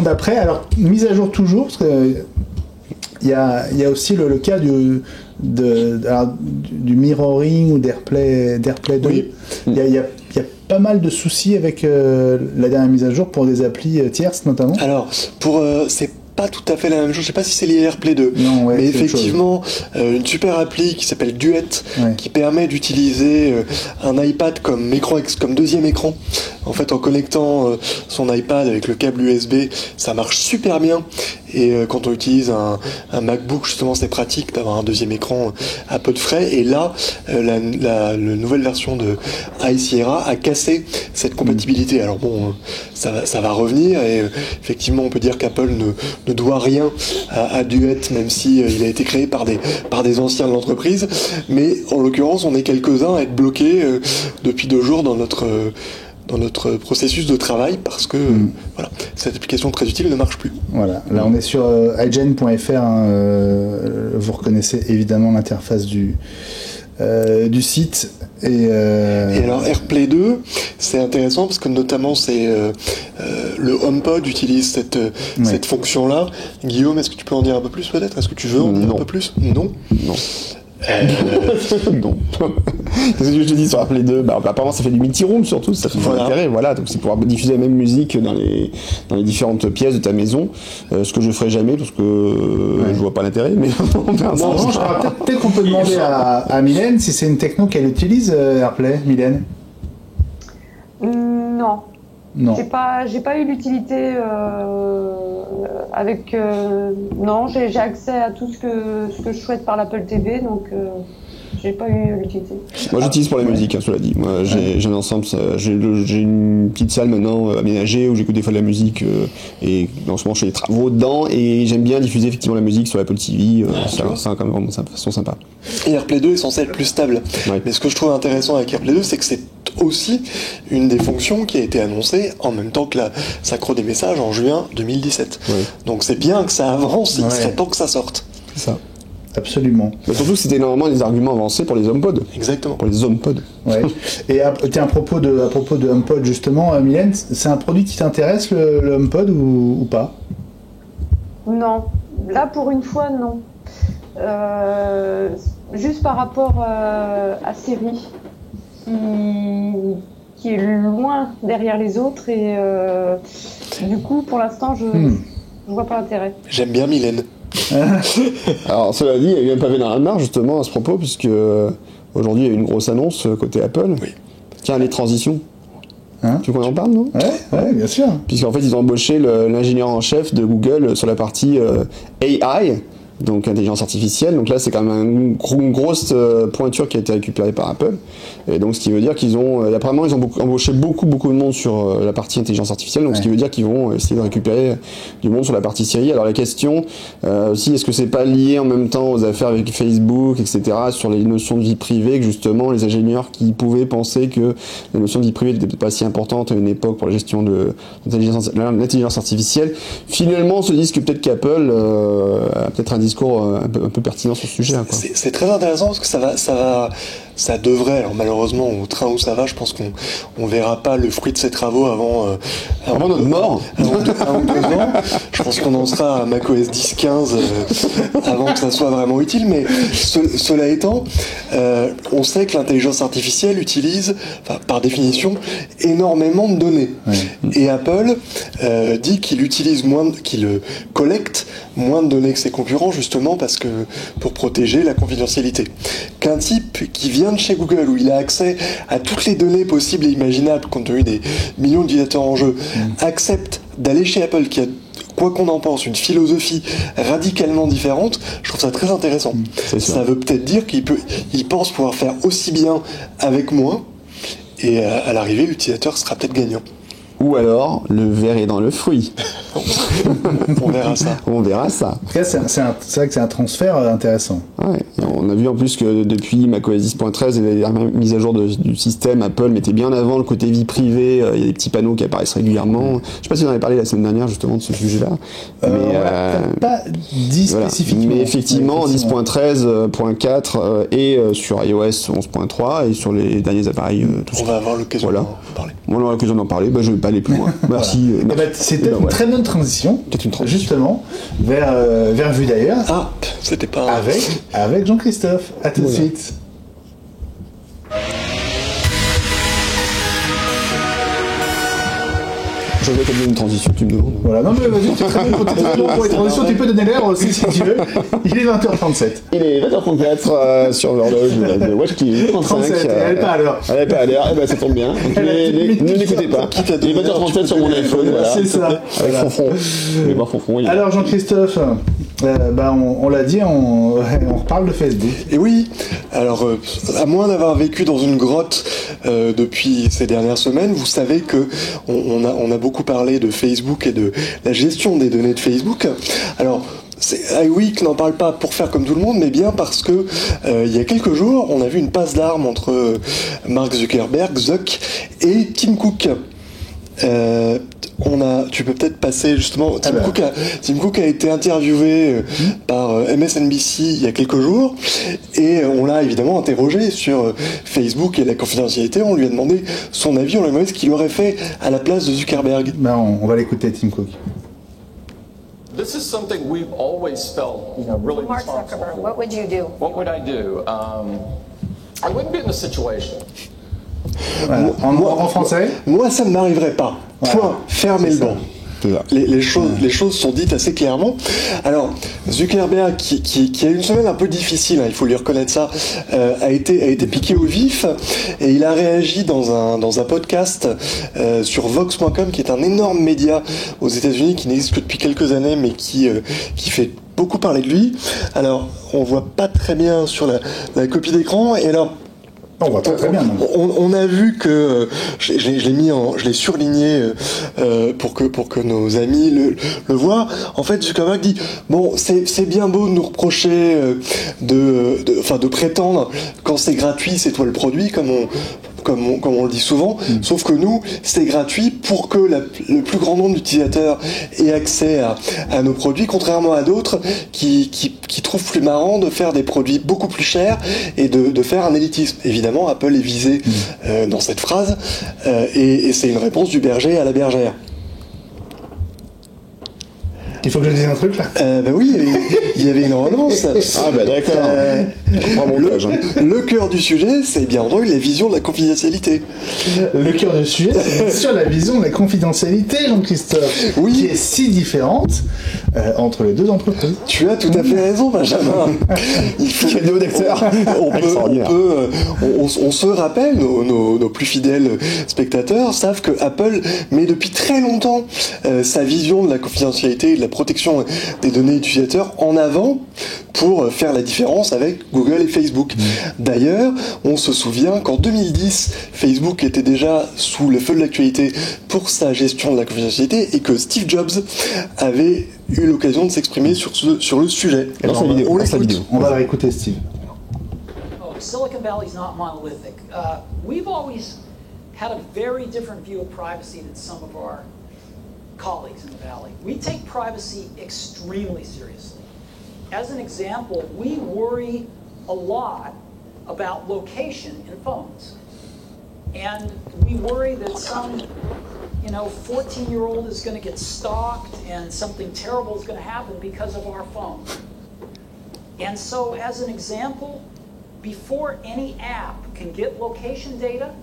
d'après. Alors, mise à jour toujours, parce que il y a aussi le cas du mirroring ou d'AirPlay 2. Oui. Il y a pas mal de soucis avec la dernière mise à jour pour des applis tierces notamment. Alors, c'est pas tout à fait la même chose, je sais pas si c'est lié à AirPlay 2, mais effectivement une super appli qui s'appelle Duet, qui permet d'utiliser un iPad comme deuxième écran. En fait, en connectant son iPad avec le câble USB, ça marche super bien. Et quand on utilise un MacBook, justement, c'est pratique d'avoir un deuxième écran à peu de frais. Et là, la nouvelle version de iSierra a cassé cette compatibilité. Alors bon, ça va revenir. Et effectivement, on peut dire qu'Apple ne doit rien à Duet, même si il a été créé par des anciens de l'entreprise. Mais en l'occurrence, on est quelques-uns à être bloqués depuis 2 jours dans notre processus de travail parce que voilà, cette application très utile ne marche plus. Voilà, là on est sur iGen.fr, vous reconnaissez évidemment l'interface du site. Et alors AirPlay 2, c'est intéressant parce que notamment le HomePod utilise cette fonction-là. Guillaume, est-ce que tu peux en dire un peu plus peut-être? Est-ce que tu veux en dire un peu plus? Non. Non. Qu'est-ce que je te dis sur AirPlay 2? Apparemment ça fait du multi-room surtout, ça fait intérêt, voilà, donc c'est pouvoir diffuser la même musique dans les différentes pièces de ta maison, ce que je ferai jamais parce que je vois pas l'intérêt, mais peut-être qu'on peut demander à Mylène si c'est une techno qu'elle utilise, AirPlay, Mylène. Non. J'ai pas eu l'utilité avec. Non, j'ai accès à tout ce que je souhaite par l'Apple TV, donc j'ai pas eu l'utilité. Moi j'utilise pour la musique, cela dit. Moi j'ai un ensemble, j'ai une petite salle maintenant aménagée où j'écoute des fois de la musique et en ce moment je fais des travaux dedans et j'aime bien diffuser effectivement la musique sur l'Apple TV. C'est quand même vraiment sympa. Et AirPlay 2 est censé être plus stable. Ouais. Mais ce que je trouve intéressant avec AirPlay 2, c'est que c'est aussi une des fonctions qui a été annoncée en même temps que la synchro des messages en juin 2017. Ouais. Donc c'est bien que ça avance, il serait temps que ça sorte. C'est ça. Absolument. Mais surtout, c'était normalement des arguments avancés pour les HomePod. Exactement. Pour les HomePod. Ouais. Et à propos de HomePod justement, Mylène, c'est un produit qui t'intéresse le HomePod ou pas? Non, là pour une fois non. Juste par rapport à Siri, qui est loin derrière les autres et du coup pour l'instant je vois pas l'intérêt. J'aime bien Mylène. Alors cela dit, il y a eu un pavé dans la mare justement à ce propos, puisque aujourd'hui il y a eu une grosse annonce côté Apple. Oui. Tiens, les transitions. Tu veux qu'on en parle, non? Ouais, bien sûr. Puisqu'en fait ils ont embauché l'ingénieur en chef de Google sur la partie AI, donc intelligence artificielle. Donc là c'est quand même une grosse pointure qui a été récupérée par Apple. Et donc ce qui veut dire qu'ils ont apparemment ils ont embauché beaucoup de monde sur la partie intelligence artificielle. Donc ce qui veut dire qu'ils vont essayer de récupérer du monde sur la partie Siri. Alors la question aussi, est-ce que c'est pas lié en même temps aux affaires avec Facebook, etc., sur les notions de vie privée, que justement les ingénieurs qui pouvaient penser que les notions de vie privée n'étaient pas si importantes à une époque pour la gestion de l'intelligence artificielle, finalement se disent que peut-être qu'Apple a peut-être un discours un peu pertinent sur ce sujet. C'est très intéressant parce que ça devrait, alors malheureusement au train où ça va, je pense qu'on verra pas le fruit de ces travaux avant notre mort. Avant 2 ans. Je pense qu'on en sera à macOS 10.15 avant que ça soit vraiment utile, mais cela étant, on sait que l'intelligence artificielle utilise, par définition, énormément de données. Et Apple dit qu'il collecte moins de données que ses concurrents, justement parce que pour protéger la confidentialité. Qu'un type qui vient de chez Google, où il a accès à toutes les données possibles et imaginables compte tenu des millions d'utilisateurs en jeu, accepte d'aller chez Apple, qui a, quoi qu'on en pense, une philosophie radicalement différente, je trouve ça très intéressant. Ça veut peut-être dire qu'il pense pouvoir faire aussi bien avec moins, et à l'arrivée, l'utilisateur sera peut-être gagnant. Ou alors, le verre est dans le fruit. On verra ça. On verra ça. En tout cas, c'est vrai que c'est un transfert intéressant. Ouais. On a vu en plus que depuis macOS 10.13 et la dernière mise à jour du système, Apple mettait bien avant le côté vie privée. Il y a des petits panneaux qui apparaissent régulièrement. Je sais pas si on avait parlé la semaine dernière justement de ce sujet-là. Pas dit spécifiquement. Mais effectivement, 10.13.4 et sur iOS 11.3 et sur les derniers appareils. On va avoir l'occasion d'en parler. On aura l'occasion d'en parler. Je vais pas aller plus loin. Merci. C'était une très bonne transition. Justement, vers Vue d'ailleurs. Ah, c'était pas... Avec Jean-Christophe. À tout de suite. Je vais t'amener une transition, tu me demandes. Voilà, non mais vas-y, tu es très bien pour les transitions, tu peux donner l'heure aussi si tu veux. Il est 20h37. Il est 20h34 sur l'horloge de Watch qui est 35. Elle n'est pas à l'heure. Elle n'est pas à l'heure, eh ben ça tombe bien. Ne l'écoutez pas. Il est 20h37 sur mon iPhone, voilà. C'est ça. Avec Fonfron. Alors Jean-Christophe, on l'a dit, on reparle de Facebook. Et oui, alors à moins d'avoir vécu dans une grotte depuis ces dernières semaines, vous savez que on a beaucoup parlé de Facebook et de la gestion des données de Facebook. Alors, iWeek n'en parle pas pour faire comme tout le monde, mais bien parce que il y a quelques jours, on a vu une passe d'armes entre Mark Zuckerberg, Zuck, et Tim Cook. Tu peux peut-être passer justement. Tim Cook a été interviewé par MSNBC il y a quelques jours et on l'a évidemment interrogé sur Facebook et la confidentialité. On lui a demandé son avis, on lui a demandé ce qu'il aurait fait à la place de Zuckerberg. On va l'écouter, Tim Cook. This is something we've always felt, really Mark Zuckerberg, what would you do? What would I do? I wouldn't be in the situation. Voilà. En français, moi ça ne m'arriverait pas. Point. Fermez le banc. Les choses sont dites assez clairement. Alors, Zuckerberg, qui a eu une semaine un peu difficile, il faut lui reconnaître ça, a été piqué au vif et il a réagi dans un podcast sur Vox.com, qui est un énorme média aux États-Unis qui n'existe que depuis quelques années, mais qui fait beaucoup parler de lui. Alors, on voit pas très bien sur la copie d'écran, et alors. On voit très bien. On a vu que je l'ai surligné pour que nos amis le voient. En fait, Zuckerberg dit bon, c'est bien beau de nous reprocher de prétendre quand c'est gratuit, c'est toi le produit, comme comme on le dit souvent, sauf que nous, c'est gratuit pour que le plus grand nombre d'utilisateurs aient accès à nos produits, contrairement à d'autres qui trouvent plus marrant de faire des produits beaucoup plus chers et de faire un élitisme. Évidemment, Apple est visé dans cette phrase, et c'est une réponse du berger à la bergère. Il faut que je dise un truc là. Bah oui, il y avait une relance. Ah bah d'accord. Le cœur du sujet, c'est bien entendu la vision de la confidentialité. Le cœur du sujet, c'est bien sûr la vision de la confidentialité, Jean-Christophe, qui est si différente entre les deux entreprises. Tu as tout à fait raison, Benjamin. Quel duo d'acteurs. On se rappelle, nos plus fidèles spectateurs savent que Apple met depuis très longtemps sa vision de la confidentialité et de la protection des données utilisateurs en avant pour faire la différence avec Google et Facebook. D'ailleurs, on se souvient qu'en 2010, Facebook était déjà sous le feu de l'actualité pour sa gestion de la confidentialité et que Steve Jobs avait eu l'occasion de s'exprimer sur le sujet. Alors, on va réécouter Steve. Silicon Valley is not monolithic. We've always had a very different view of privacy than some of our colleagues in the Valley. We take privacy extremely seriously. As an example, we worry a lot about location in phones. And we worry that some 14-year-old is going to get stalked and something terrible is going to happen because of our phone. And so, as an example, before any app can get location data,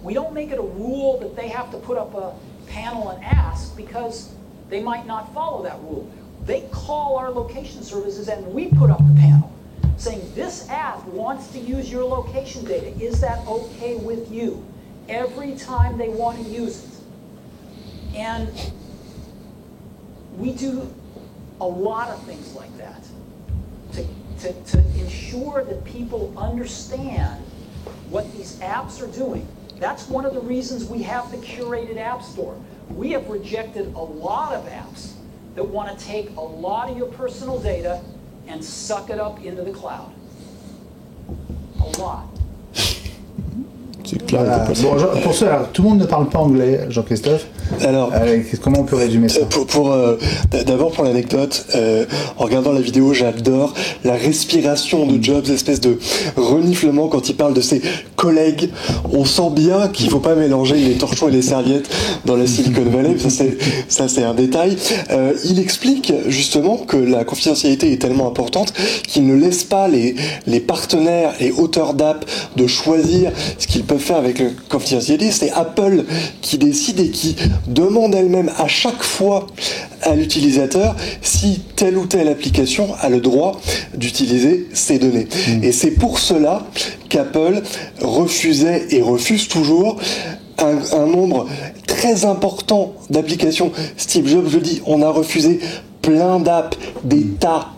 we don't make it a rule that they have to put up a panel and ask, because they might not follow that rule. They call our location services and we put up the panel saying, this app wants to use your location data. Is that okay with you? Every time they want to use it. And we do a lot of things like that to ensure that people understand what these apps are doing. That's one of the reasons we have the curated app store. We have rejected a lot of apps that want to take a lot of your personal data and suck it up into the cloud. A lot. C'est clair. Voilà. Bon, pour ceux, alors, tout le monde ne parle pas anglais, Jean-Christophe. Alors, comment on peut résumer ça? D'abord pour l'anecdote, en regardant la vidéo, j'adore la respiration de Jobs, l'espèce de reniflement quand il parle de ses collègues. On sent bien qu'il faut pas mélanger les torchons et les serviettes dans la Silicon Valley. Ça c'est un détail. Il explique justement que la confidentialité est tellement importante qu'il ne laisse pas les partenaires et auteurs d'app de choisir ce qu'ils peuvent faire avec la confidentialité. C'est Apple qui décide et qui demande elle-même à chaque fois à l'utilisateur si telle ou telle application a le droit d'utiliser ses données. Et c'est pour cela qu'Apple refusait et refuse toujours un nombre très important d'applications. Steve Jobs le dit, on a refusé plein d'apps, des tas.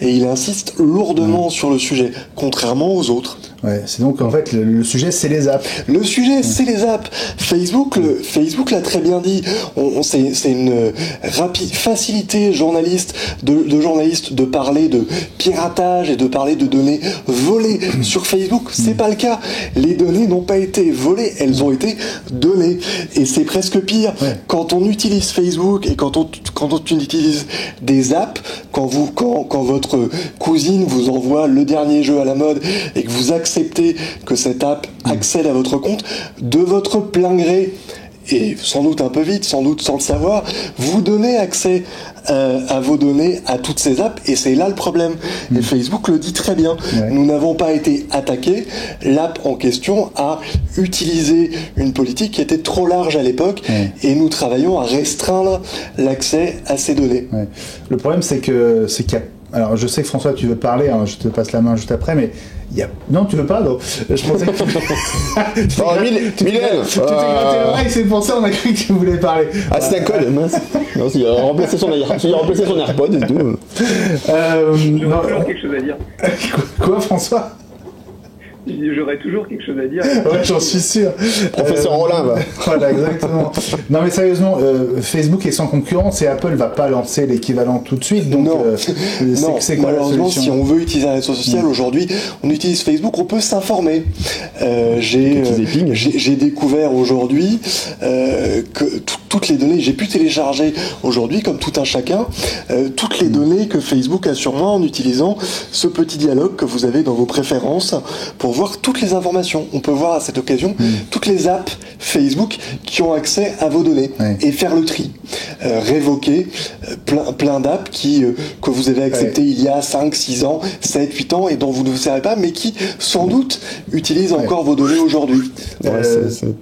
Et il insiste lourdement sur le sujet, contrairement aux autres. Ouais, c'est donc en fait le sujet, c'est les apps. Le sujet, c'est les apps. Facebook l'a très bien dit. C'est une facilité de journalistes de parler de piratage et de parler de données volées sur Facebook. C'est pas le cas. Les données n'ont pas été volées, elles ont été données. Et c'est presque pire. Ouais. Quand on utilise Facebook et quand on utilise des apps, quand votre cousine vous envoie le dernier jeu à la mode et que vous acceptez que cette app accède à votre compte de votre plein gré, et sans doute un peu vite, sans doute sans le savoir, vous donnez accès à vos données à toutes ces apps, et c'est là le problème. Et Facebook le dit très bien. Ouais. Nous n'avons pas été attaqués. L'app en question a utilisé une politique qui était trop large à l'époque, et nous travaillons à restreindre l'accès à ces données. Ouais. Le problème, c'est qu'il y a... Alors, je sais que François, tu veux parler, hein, je te passe la main juste après, mais il y a... Non, tu veux pas, non. Je pensais que tu t'es gratté l'oreille, c'est pour ça on a cru que tu voulais parler. Ah, c'est un code, mince. Non, il a remplacé son AirPod et tout. J'ai toujours quelque chose à dire. Quoi, François? J'aurais toujours quelque chose à dire. Ouais, j'en suis sûr. Professeur Rollin, va. Voilà, exactement. Non, mais sérieusement, Facebook est sans concurrence et Apple va pas lancer l'équivalent tout de suite. Donc, non, c'est quoi malheureusement, la solution ? si on veut utiliser un réseau social aujourd'hui, on utilise Facebook, on peut s'informer. J'ai découvert aujourd'hui que toutes les données, j'ai pu télécharger aujourd'hui, comme tout un chacun, toutes les données que Facebook a sur moi en utilisant ce petit dialogue que vous avez dans vos préférences pour voir toutes les informations. On peut voir à cette occasion toutes les apps Facebook qui ont accès à vos données et faire le tri. Révoquer plein d'apps que vous avez acceptées il y a 5, 6 ans, 7, 8 ans et dont vous ne vous servez pas, mais qui sans doute utilisent encore vos données aujourd'hui. Ça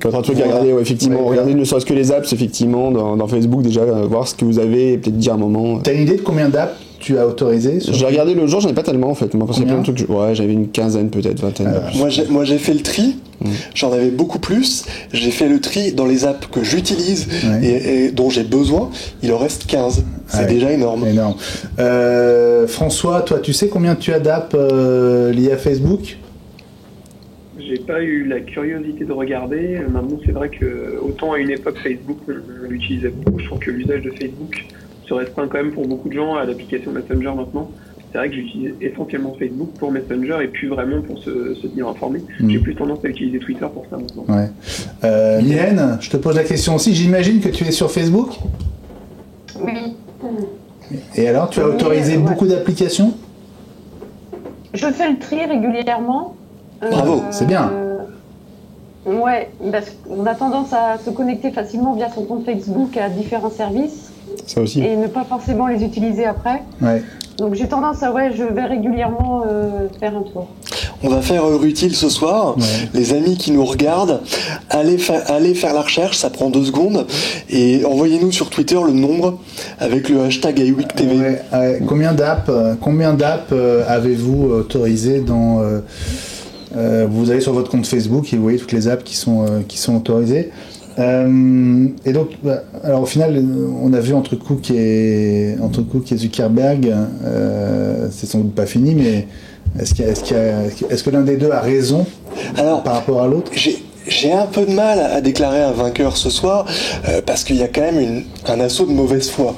peut être un truc à regarder, effectivement. Regardez ne serait-ce que les apps, effectivement, dans Facebook, déjà, voir ce que vous avez et peut-être dire un moment. T'as une idée de combien d'apps tu as autorisé? J'ai regardé l'autre jour, j'en ai pas tellement en fait. On m'a pensé plein de trucs. Ouais, j'avais une quinzaine, peut-être, vingtaine. Moi j'ai fait le tri, j'en avais beaucoup plus. J'ai fait le tri dans les apps que j'utilise et dont j'ai besoin. Il en reste 15. C'est déjà énorme. François, toi, tu sais combien tu as d'apps liées à Facebook? J'ai pas eu la curiosité de regarder. Maintenant, c'est vrai que autant à une époque Facebook, on l'utilisait beaucoup. Je trouve que l'usage de Facebook se restreint quand même pour beaucoup de gens à l'application Messenger maintenant. C'est vrai que j'utilise essentiellement Facebook pour Messenger et plus vraiment pour se tenir informé. J'ai plus tendance à utiliser Twitter pour ça maintenant. Mylène, je te pose la question aussi. J'imagine que tu es sur Facebook? Oui. Et alors, tu as autorisé beaucoup d'applications? Je fais le tri régulièrement. Bravo, c'est bien. Ouais, parce qu'on a tendance à se connecter facilement via son compte Facebook à différents services. Ça aussi. Et ne pas forcément les utiliser après. Donc j'ai tendance à, je vais régulièrement faire un tour. On va faire utile ce soir. Les amis qui nous regardent, allez faire la recherche, ça prend 2 secondes. Et envoyez-nous sur Twitter le nombre avec le hashtag iWeekTV. Combien d'apps avez-vous autorisé dans... vous allez sur votre compte Facebook et vous voyez toutes les apps qui sont autorisées. Et donc, alors au final, on a vu entre Cook et Zuckerberg, c'est sans doute pas fini, mais est-ce que l'un des deux a raison par rapport à l'autre? J'ai un peu de mal à déclarer un vainqueur ce soir parce qu'il y a quand même un assaut de mauvaise foi.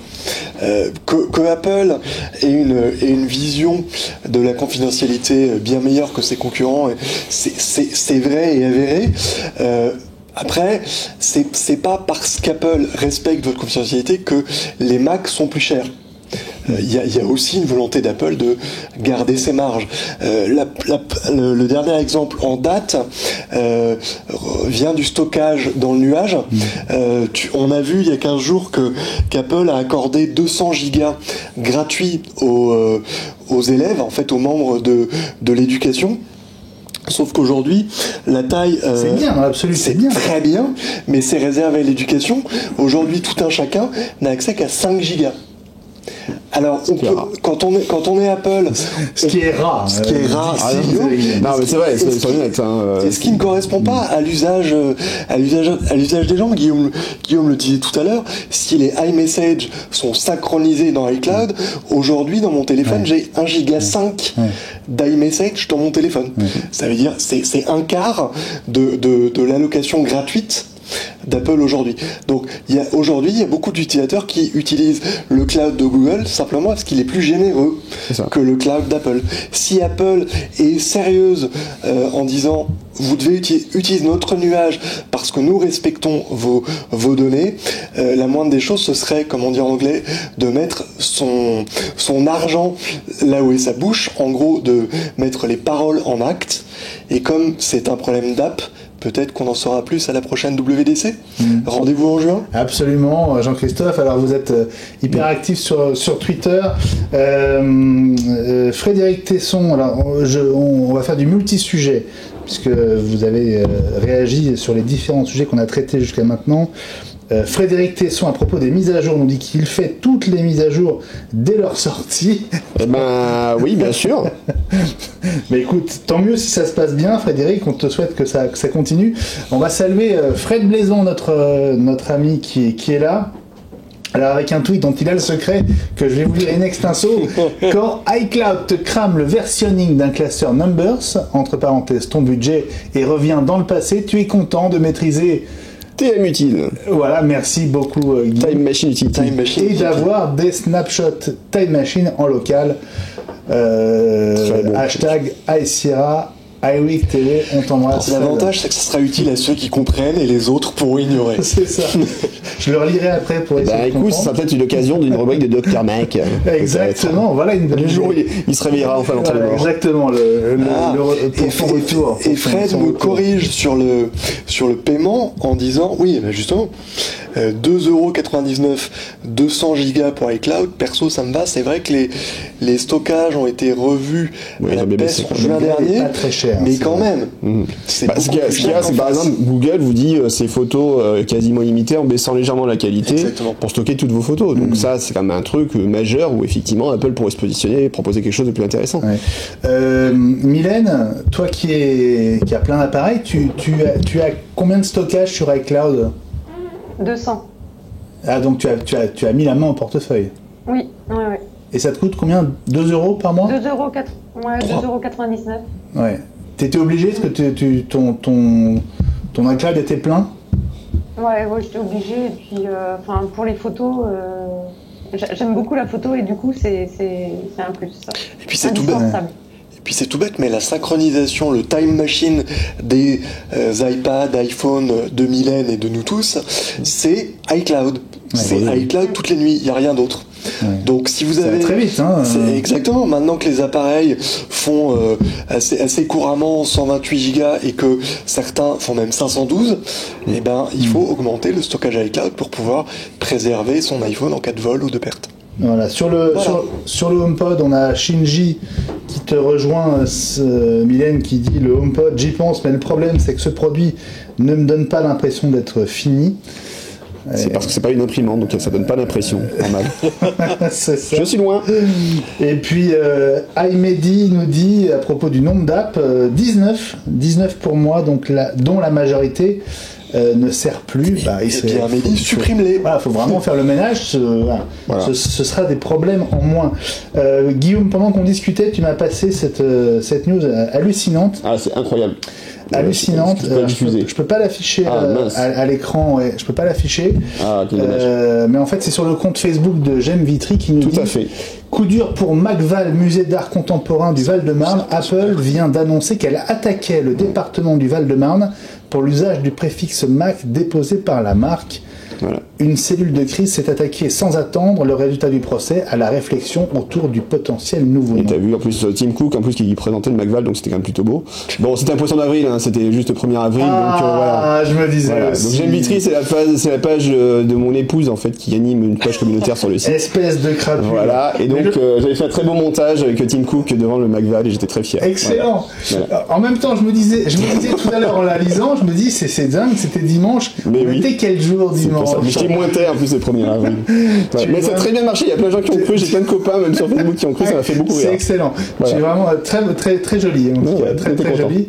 Que Apple ait une vision de la confidentialité bien meilleure que ses concurrents, c'est vrai et avéré. Après, c'est pas parce qu'Apple respecte votre confidentialité que les Macs sont plus chers. Il y a aussi une volonté d'Apple de garder ses marges. Le dernier exemple en date vient du stockage dans le nuage. On a vu il y a 15 jours qu'Apple a accordé 200 gigas gratuits aux élèves, en fait aux membres de l'éducation. Sauf qu'aujourd'hui, la taille... c'est bien, dans l'absolu, c'est bien. Très bien, mais c'est réservé à l'éducation. Aujourd'hui, tout un chacun n'a accès qu'à 5 gigas. Alors, quand on est Apple... Ce qui est rare. Ce qui est rare. Non, mais c'est vrai, c'est honnête. C'est ce qui ne correspond pas à l'usage des gens. Guillaume le disait tout à l'heure. Si les iMessage sont synchronisés dans iCloud, aujourd'hui, dans mon téléphone, j'ai 1,5 giga d'iMessage dans mon téléphone. Ça veut dire c'est un quart de l'allocation gratuite d'Apple aujourd'hui. Donc aujourd'hui, il y a beaucoup d'utilisateurs qui utilisent le cloud de Google simplement parce qu'il est plus généreux que le cloud d'Apple. Si Apple est sérieuse en disant vous devez utiliser notre nuage parce que nous respectons vos données, la moindre des choses ce serait, comme on dit en anglais, de mettre son argent là où est sa bouche, en gros de mettre les paroles en actes. Et comme c'est un problème d'app, peut-être qu'on en saura plus à la prochaine WDC. Rendez-vous en juin. Absolument, Jean-Christophe. Alors vous êtes hyper actif sur Twitter. Frédéric Tesson, alors on va faire du multi-sujet, puisque vous avez réagi sur les différents sujets qu'on a traités jusqu'à maintenant. Frédéric Tesson, à propos des mises à jour, nous dit qu'il fait toutes les mises à jour dès leur sortie. Eh ben oui, bien sûr. Mais écoute, tant mieux si ça se passe bien, Frédéric. On te souhaite que ça continue. On va saluer Fred Blaison, notre ami qui est là. Alors avec un tweet dont il a le secret, que je vais vous lire in extenso, quand iCloud te crame le versionning d'un classeur Numbers, entre parenthèses ton budget, et revient dans le passé, tu es content de maîtriser TM utile. Voilà, merci beaucoup Time Machine Utility. Et d'avoir des snapshots Time Machine en local. Hashtag iSierra, iWeek TV, on t'embrasse. L'avantage, c'est que ça sera utile à ceux qui comprennent et les autres pourront ignorer. C'est ça. Je le relirai après pour essayer de comprendre. Ça sera peut-être une occasion d'une rubrique de Dr Mac. Exactement, voilà une bonne Le jour où il se réveillera enfin entre les morts. Exactement, et Fred me corrige sur le paiement en disant, oui, bah justement, 2,99€, 200 gigas pour iCloud, perso ça me va, c'est vrai que les stockages ont été revus à la baisse en juin dernier, pas très cher, mais quand même. Ce qu'il y a, c'est par exemple, Google vous dit ces photos quasiment limitées en baissant légèrement la qualité pour stocker toutes vos photos. Donc ça, c'est quand même un truc majeur où effectivement Apple pourrait se positionner et proposer quelque chose de plus intéressant. Mylène, toi qui a plein d'appareils, tu as combien de stockage sur iCloud ? 200. Ah, donc tu as mis la main au portefeuille. Oui. Et ça te coûte combien ? 2€ par mois ? 2,99€. Ouais. T'étais obligé parce que ton iCloud était plein ? Ouais, j'étais obligée. Et puis, pour les photos, j'aime beaucoup la photo et du coup, c'est un plus. Et puis c'est tout bête. Puis c'est tout bête, mais la synchronisation, le time machine des iPad, iPhone de Mylène et de nous tous, c'est iCloud. C'est iCloud toutes les nuits, il n'y a rien d'autre. Donc si vous avez... Ça va très vite, hein. C'est exactement. Maintenant que les appareils font assez couramment 128 Go et que certains font même 512, eh ben, il faut augmenter le stockage iCloud pour pouvoir préserver son iPhone en cas de vol ou de perte. Voilà. Sur le HomePod, on a Shinji qui te rejoint, Mylène, qui dit le HomePod, j'y pense, mais le problème c'est que ce produit ne me donne pas l'impression d'être fini. C'est parce que c'est pas une imprimante, donc ça donne pas l'impression. Normal. C'est ça. Je suis loin. Et puis iMedi nous dit à propos du nombre d'apps, 19 pour moi, donc dont la majorité ne sert plus. supprime-les. Voilà, faut vraiment faire le ménage. Voilà. Ce sera des problèmes en moins. Guillaume, pendant qu'on discutait, tu m'as passé cette news hallucinante. Ah, c'est incroyable. Hallucinante. Je peux pas l'afficher à l'écran. Ouais, je peux pas l'afficher. Ah, quel dommage. Mais en fait, c'est sur le compte Facebook de J'aime Vitry qui nous dit. Tout à fait. Coup dur pour MacVal, musée d'art contemporain du Val-de-Marne. Apple vient d'annoncer qu'elle attaquait le département du Val-de-Marne pour l'usage du préfixe Mac déposé par la marque. Voilà. Une cellule de crise s'est attaquée sans attendre le résultat du procès à la réflexion autour du potentiel nouveau nom. Et t'as vu en plus Tim Cook qui présentait le MacVal, donc c'était quand même plutôt beau. Bon, c'était un poisson d'avril, hein, c'était juste le 1er avril. Ah, donc, je me disais voilà. aussi. Donc J'aime Vitry, c'est la page de mon épouse en fait qui anime une page communautaire sur le site. Espèce de crapule. Voilà, et donc j'avais fait un très beau montage avec Tim Cook devant le MacVal et j'étais très fier. Excellent. Voilà. En même temps, je me disais tout à l'heure en la lisant, je me dis c'est dingue, c'était dimanche. Mais oui. C'était quel jour dimanche? J'étais moins terre en plus le 1er avril. Ouais. Mais ça a très bien marché, il y a plein de gens qui ont cru, j'ai plein de copains même sur Facebook qui ont cru, ça m'a fait beaucoup rire. C'est excellent. Voilà. C'est vraiment très très joli, très joli.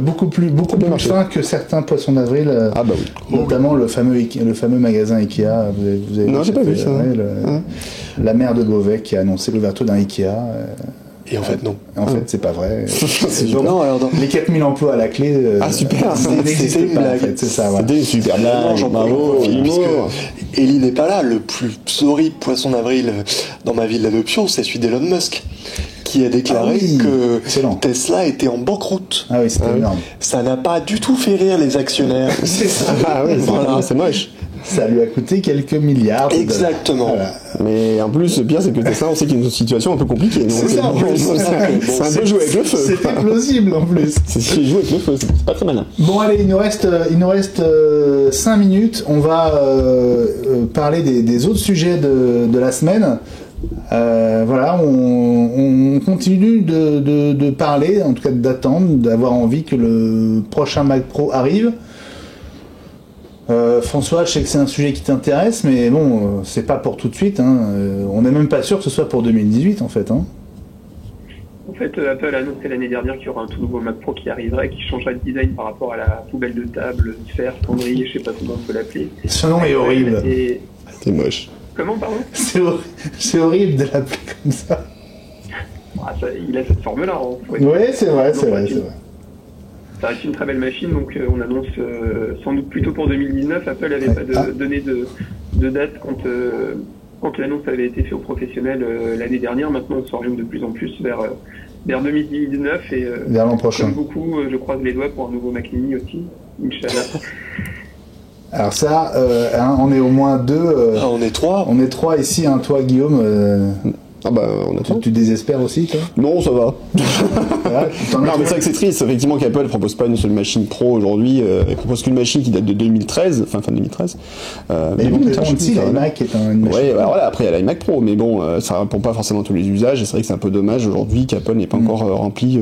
Beaucoup plus fin que certains poissons d'avril. Ah bah oui. Notamment le fameux magasin Ikea. Vous avez non, j'ai pas vu ça. La maire de Beauvais qui a annoncé l'ouverture d'un Ikea. Et en fait, non. En fait, c'est pas vrai. Non, alors les 4000 emplois à la clé. Super. C'était une blague. En fait, c'est ça. C'était une super blague. Bravo. Ellie n'est pas là. Le plus horrible poisson d'avril dans ma ville d'adoption, c'est celui d'Elon Musk, qui a déclaré que Tesla était en banqueroute. Ah oui, c'était énorme. Ça n'a pas du tout fait rire les actionnaires. C'est ça. Ah oui, c'est moche. Ça lui a coûté quelques milliards. Exactement. Voilà. Mais en plus, le pire, c'est que Tesla, on sait qu'il y a une situation un peu compliquée. C'est ça, en plus. C'est un peu joué avec le feu. C'était plausible, en plus. C'est joué avec le feu, c'est pas très malin. Bon, allez, il nous reste 5 minutes. On va parler des autres sujets de la semaine. Voilà, on continue de parler, en tout cas d'attendre, d'avoir envie que le prochain Mac Pro arrive. François, je sais que c'est un sujet qui t'intéresse, mais bon, c'est pas pour tout de suite. Hein. On n'est même pas sûr que ce soit pour 2018 en fait. Hein. En fait, Apple a annoncé l'année dernière qu'il y aura un tout nouveau Mac Pro qui arriverait, qui changerait de design par rapport à la poubelle de table, sphère, cendrier, je sais pas comment on peut l'appeler. Ce nom est horrible. C'est moche. Comment, pardon? C'est horrible de l'appeler comme ça. Il a cette forme-là. Oui, c'est vrai. Ça reste une très belle machine, donc on annonce sans doute plutôt pour 2019. Apple n'avait pas donné de date quand l'annonce avait été faite aux professionnels l'année dernière. Maintenant, on s'oriente de plus en plus vers 2019 et vers l'an prochain. Comme beaucoup, je croise les doigts pour un nouveau Mac Mini aussi, Inch'Allah. Alors ça, on est au moins deux. On est trois. On est trois ici, toi Guillaume. Ah bah, on attend. Tu désespères aussi, toi? Non, ça va. Voilà, non, mais c'est vrai que c'est triste, effectivement, qu'Apple ne propose pas une seule machine pro aujourd'hui. Elle propose qu'une machine qui date de 2013, fin 2013. Mais bon, aussi, l'iMac est une machine. Oui, bah, voilà, après, il y a l'iMac Pro, mais bon, ça ne répond pas forcément à tous les usages. Et c'est vrai que c'est un peu dommage aujourd'hui qu'Apple n'ait pas encore rempli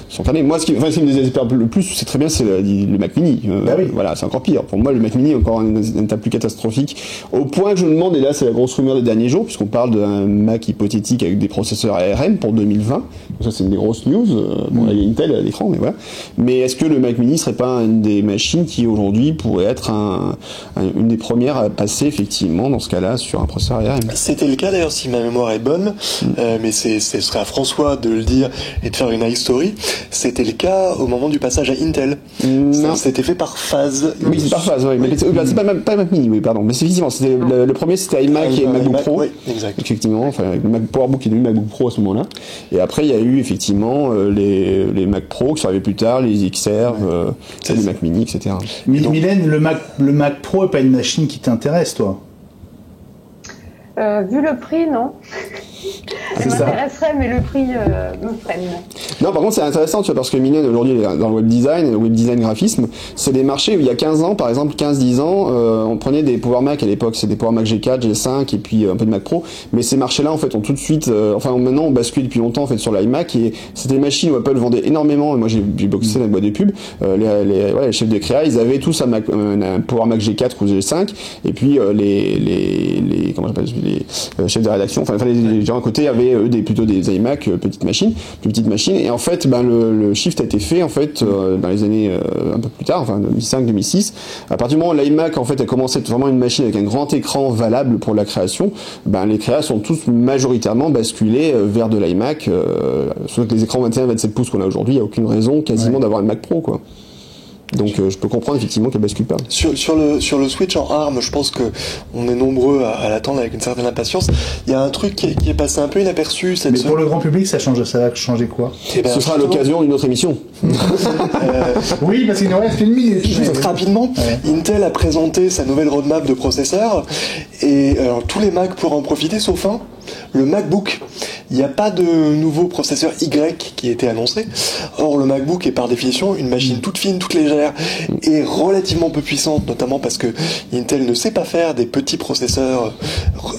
son carnet. Moi, ce qui me désespère le plus, c'est très bien, c'est le Mac Mini. Voilà, c'est encore pire. Pour moi, le Mac Mini est encore un état plus catastrophique. Au point que je me demande, et là, c'est la grosse rumeur des derniers jours, puisqu'on parle d'un Mac hypothétique avec des processeurs ARM pour 2020. Donc ça, c'est une des grosses news. Bon, là, il y a Intel à l'écran, mais voilà. Mais est-ce que le Mac Mini serait pas une des machines qui, aujourd'hui, pourrait être une des premières à passer, effectivement, dans ce cas-là, sur un processeur ARM? C'était le cas, d'ailleurs, si ma mémoire est bonne, mais ce serait à François de le dire et de faire une history. C'était le cas au moment du passage à Intel. C'était fait par phase. Oui, c'est par phase, oui. Mais c'est pas Mac Mini, oui, pardon. Mais c'est effectivement, c'était le premier, c'était iMac et MacBook Pro. Oui, exact. Effectivement, enfin, le Mac PowerBook est devenu MacBook Pro à ce moment-là. Et après, il y a eu effectivement les Mac Pro qui sont arrivés plus tard, les XR, les Mac Mini, etc. Mylène, le Mac Pro n'est pas une machine qui t'intéresse, toi? Vu le prix, non. Ça m'intéresserait, mais le prix me freine. Non, par contre, c'est intéressant, tu vois, parce que Mylène, aujourd'hui, elle est dans le web design graphisme, c'est des marchés où il y a 15 ans, par exemple, 15-10 ans, on prenait des Power Mac à l'époque, c'est des Power Mac G4, G5, et puis un peu de Mac Pro, mais ces marchés-là, en fait, ont tout de suite, maintenant, on bascule depuis longtemps, en fait, sur l'iMac, et c'était des machines où Apple vendait énormément, et moi, j'ai boxé la boîte des pubs, les chefs de créa, ils avaient tous un Power Mac G4 ou G5, et puis comment j'appelle, les chefs de rédaction, les gens à côté avaient plutôt des iMac, plus petites machines, et en fait le shift a été fait en fait dans les années un peu plus tard, 2005-2006. À partir du moment où l'iMac en fait a commencé à être vraiment une machine avec un grand écran valable pour la création, les créas sont tous majoritairement basculés vers de l'iMac, surtout que les écrans 21-27 pouces qu'on a aujourd'hui, il n'y a aucune raison quasiment d'avoir un Mac Pro, quoi. Donc je peux comprendre effectivement qu'elle bascule pas. Sur le switch en ARM, je pense que on est nombreux à l'attendre avec une certaine impatience. Il y a un truc qui est passé un peu inaperçu. Mais pour le grand public, ça va changer quoi? Ce sera l'occasion d'une autre émission. Oui, parce qu'il nous reste une minute. Juste rapidement, Intel a présenté sa nouvelle roadmap de processeurs et tous les Mac pourront en profiter, sauf le MacBook. Il n'y a pas de nouveau processeur Y qui a été annoncé. Or, le MacBook est par définition une machine toute fine, toute légère et relativement peu puissante, notamment parce que Intel ne sait pas faire des petits processeurs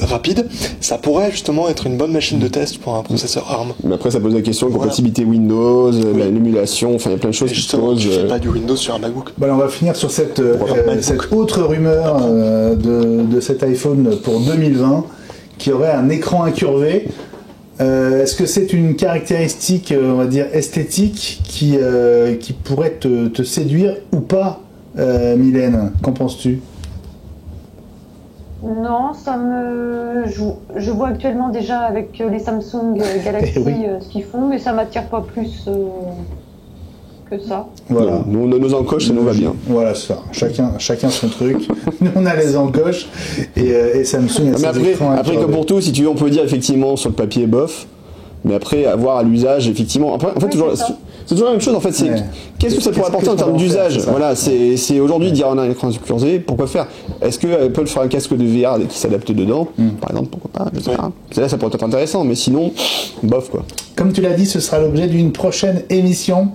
rapides. Ça pourrait justement être une bonne machine de test pour un processeur ARM. Mais après, ça pose la question de compatibilité Windows, l'émulation, il y a plein de choses qui se posent. Je fais pas du Windows sur un MacBook. Bon, on va finir sur cette autre rumeur de cet iPhone pour 2020 qui aurait un écran incurvé. Est-ce que c'est une caractéristique, on va dire, esthétique qui pourrait te séduire ou pas, Mylène? Qu'en penses-tu? Non, je vois actuellement déjà avec les Samsung Galaxy ce qu'ils font, mais ça m'attire pas plus que ça. Voilà. Nous, nos encoches, ça nous va bien. Voilà, ça. Chacun son truc. Nous, on a les encoches et Samsung a ses écrans. Après, comme pour tout, si tu veux, on peut dire effectivement sur le papier bof, mais après, avoir à l'usage, effectivement. Après, en fait, c'est toujours la même chose. En fait, c'est qu'est-ce que ça pourrait apporter en termes d'usage? Voilà, c'est aujourd'hui dire on a un écran incurvé, pourquoi faire? Est-ce que Apple fera un casque de VR qui s'adapte dedans? Par exemple, pourquoi pas? Je sais pas. Là, ça pourrait être intéressant, mais sinon, bof, quoi. Comme tu l'as dit, ce sera l'objet d'une prochaine émission.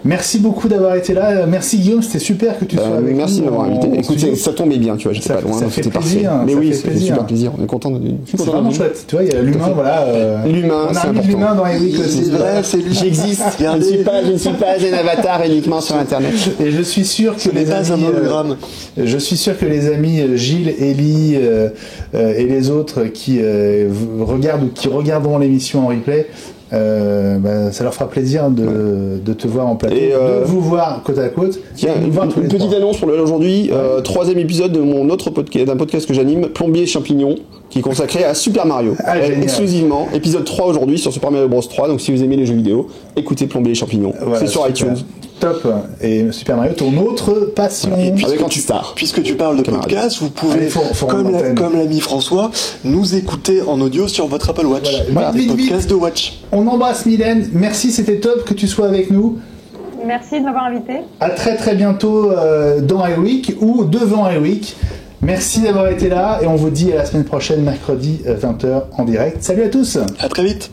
Merci beaucoup d'avoir été là. Merci Guillaume, c'était super que tu sois avec nous. Merci de m'avoir invité. Écoute, ça tombait bien, tu vois, j'étais pas loin, c'était parfait. Mais oui, c'est super plaisir. On est content de. C'est vraiment chouette. Tu vois, il y a l'humain, voilà. L'humain, on a mis l'humain dans Eric aussi. C'est vrai, c'est lui. J'existe. Je ne suis pas un avatar uniquement sur Internet. Et je suis sûr que les amis. Je suis sûr que les amis Gilles, Ellie et les autres qui regardent ou qui regarderont l'émission en replay Ça leur fera plaisir de te voir en plateau, de vous voir côte à côte. Tiens, une petite annonce pour aujourd'hui. 3e épisode de mon autre podcast, d'un podcast que j'anime, Plombier Champignon, qui est consacré à Super Mario. Exclusivement. Épisode 3 aujourd'hui sur Super Mario Bros 3. Donc si vous aimez les jeux vidéo, écoutez Plombier Champignon. Voilà, c'est sur iTunes. Top. Et Super Mario, ton autre passion. Et puisque tu parles de podcast, vous pouvez, comme l'ami François, nous écouter en audio sur votre Apple Watch. Voilà. Des podcasts de Watch. On embrasse Mylène. Merci, c'était top que tu sois avec nous. Merci de m'avoir invité. À très très bientôt dans iWeek ou devant iWeek. Merci d'avoir été là et on vous dit à la semaine prochaine, mercredi 20h en direct. Salut à tous. À très vite.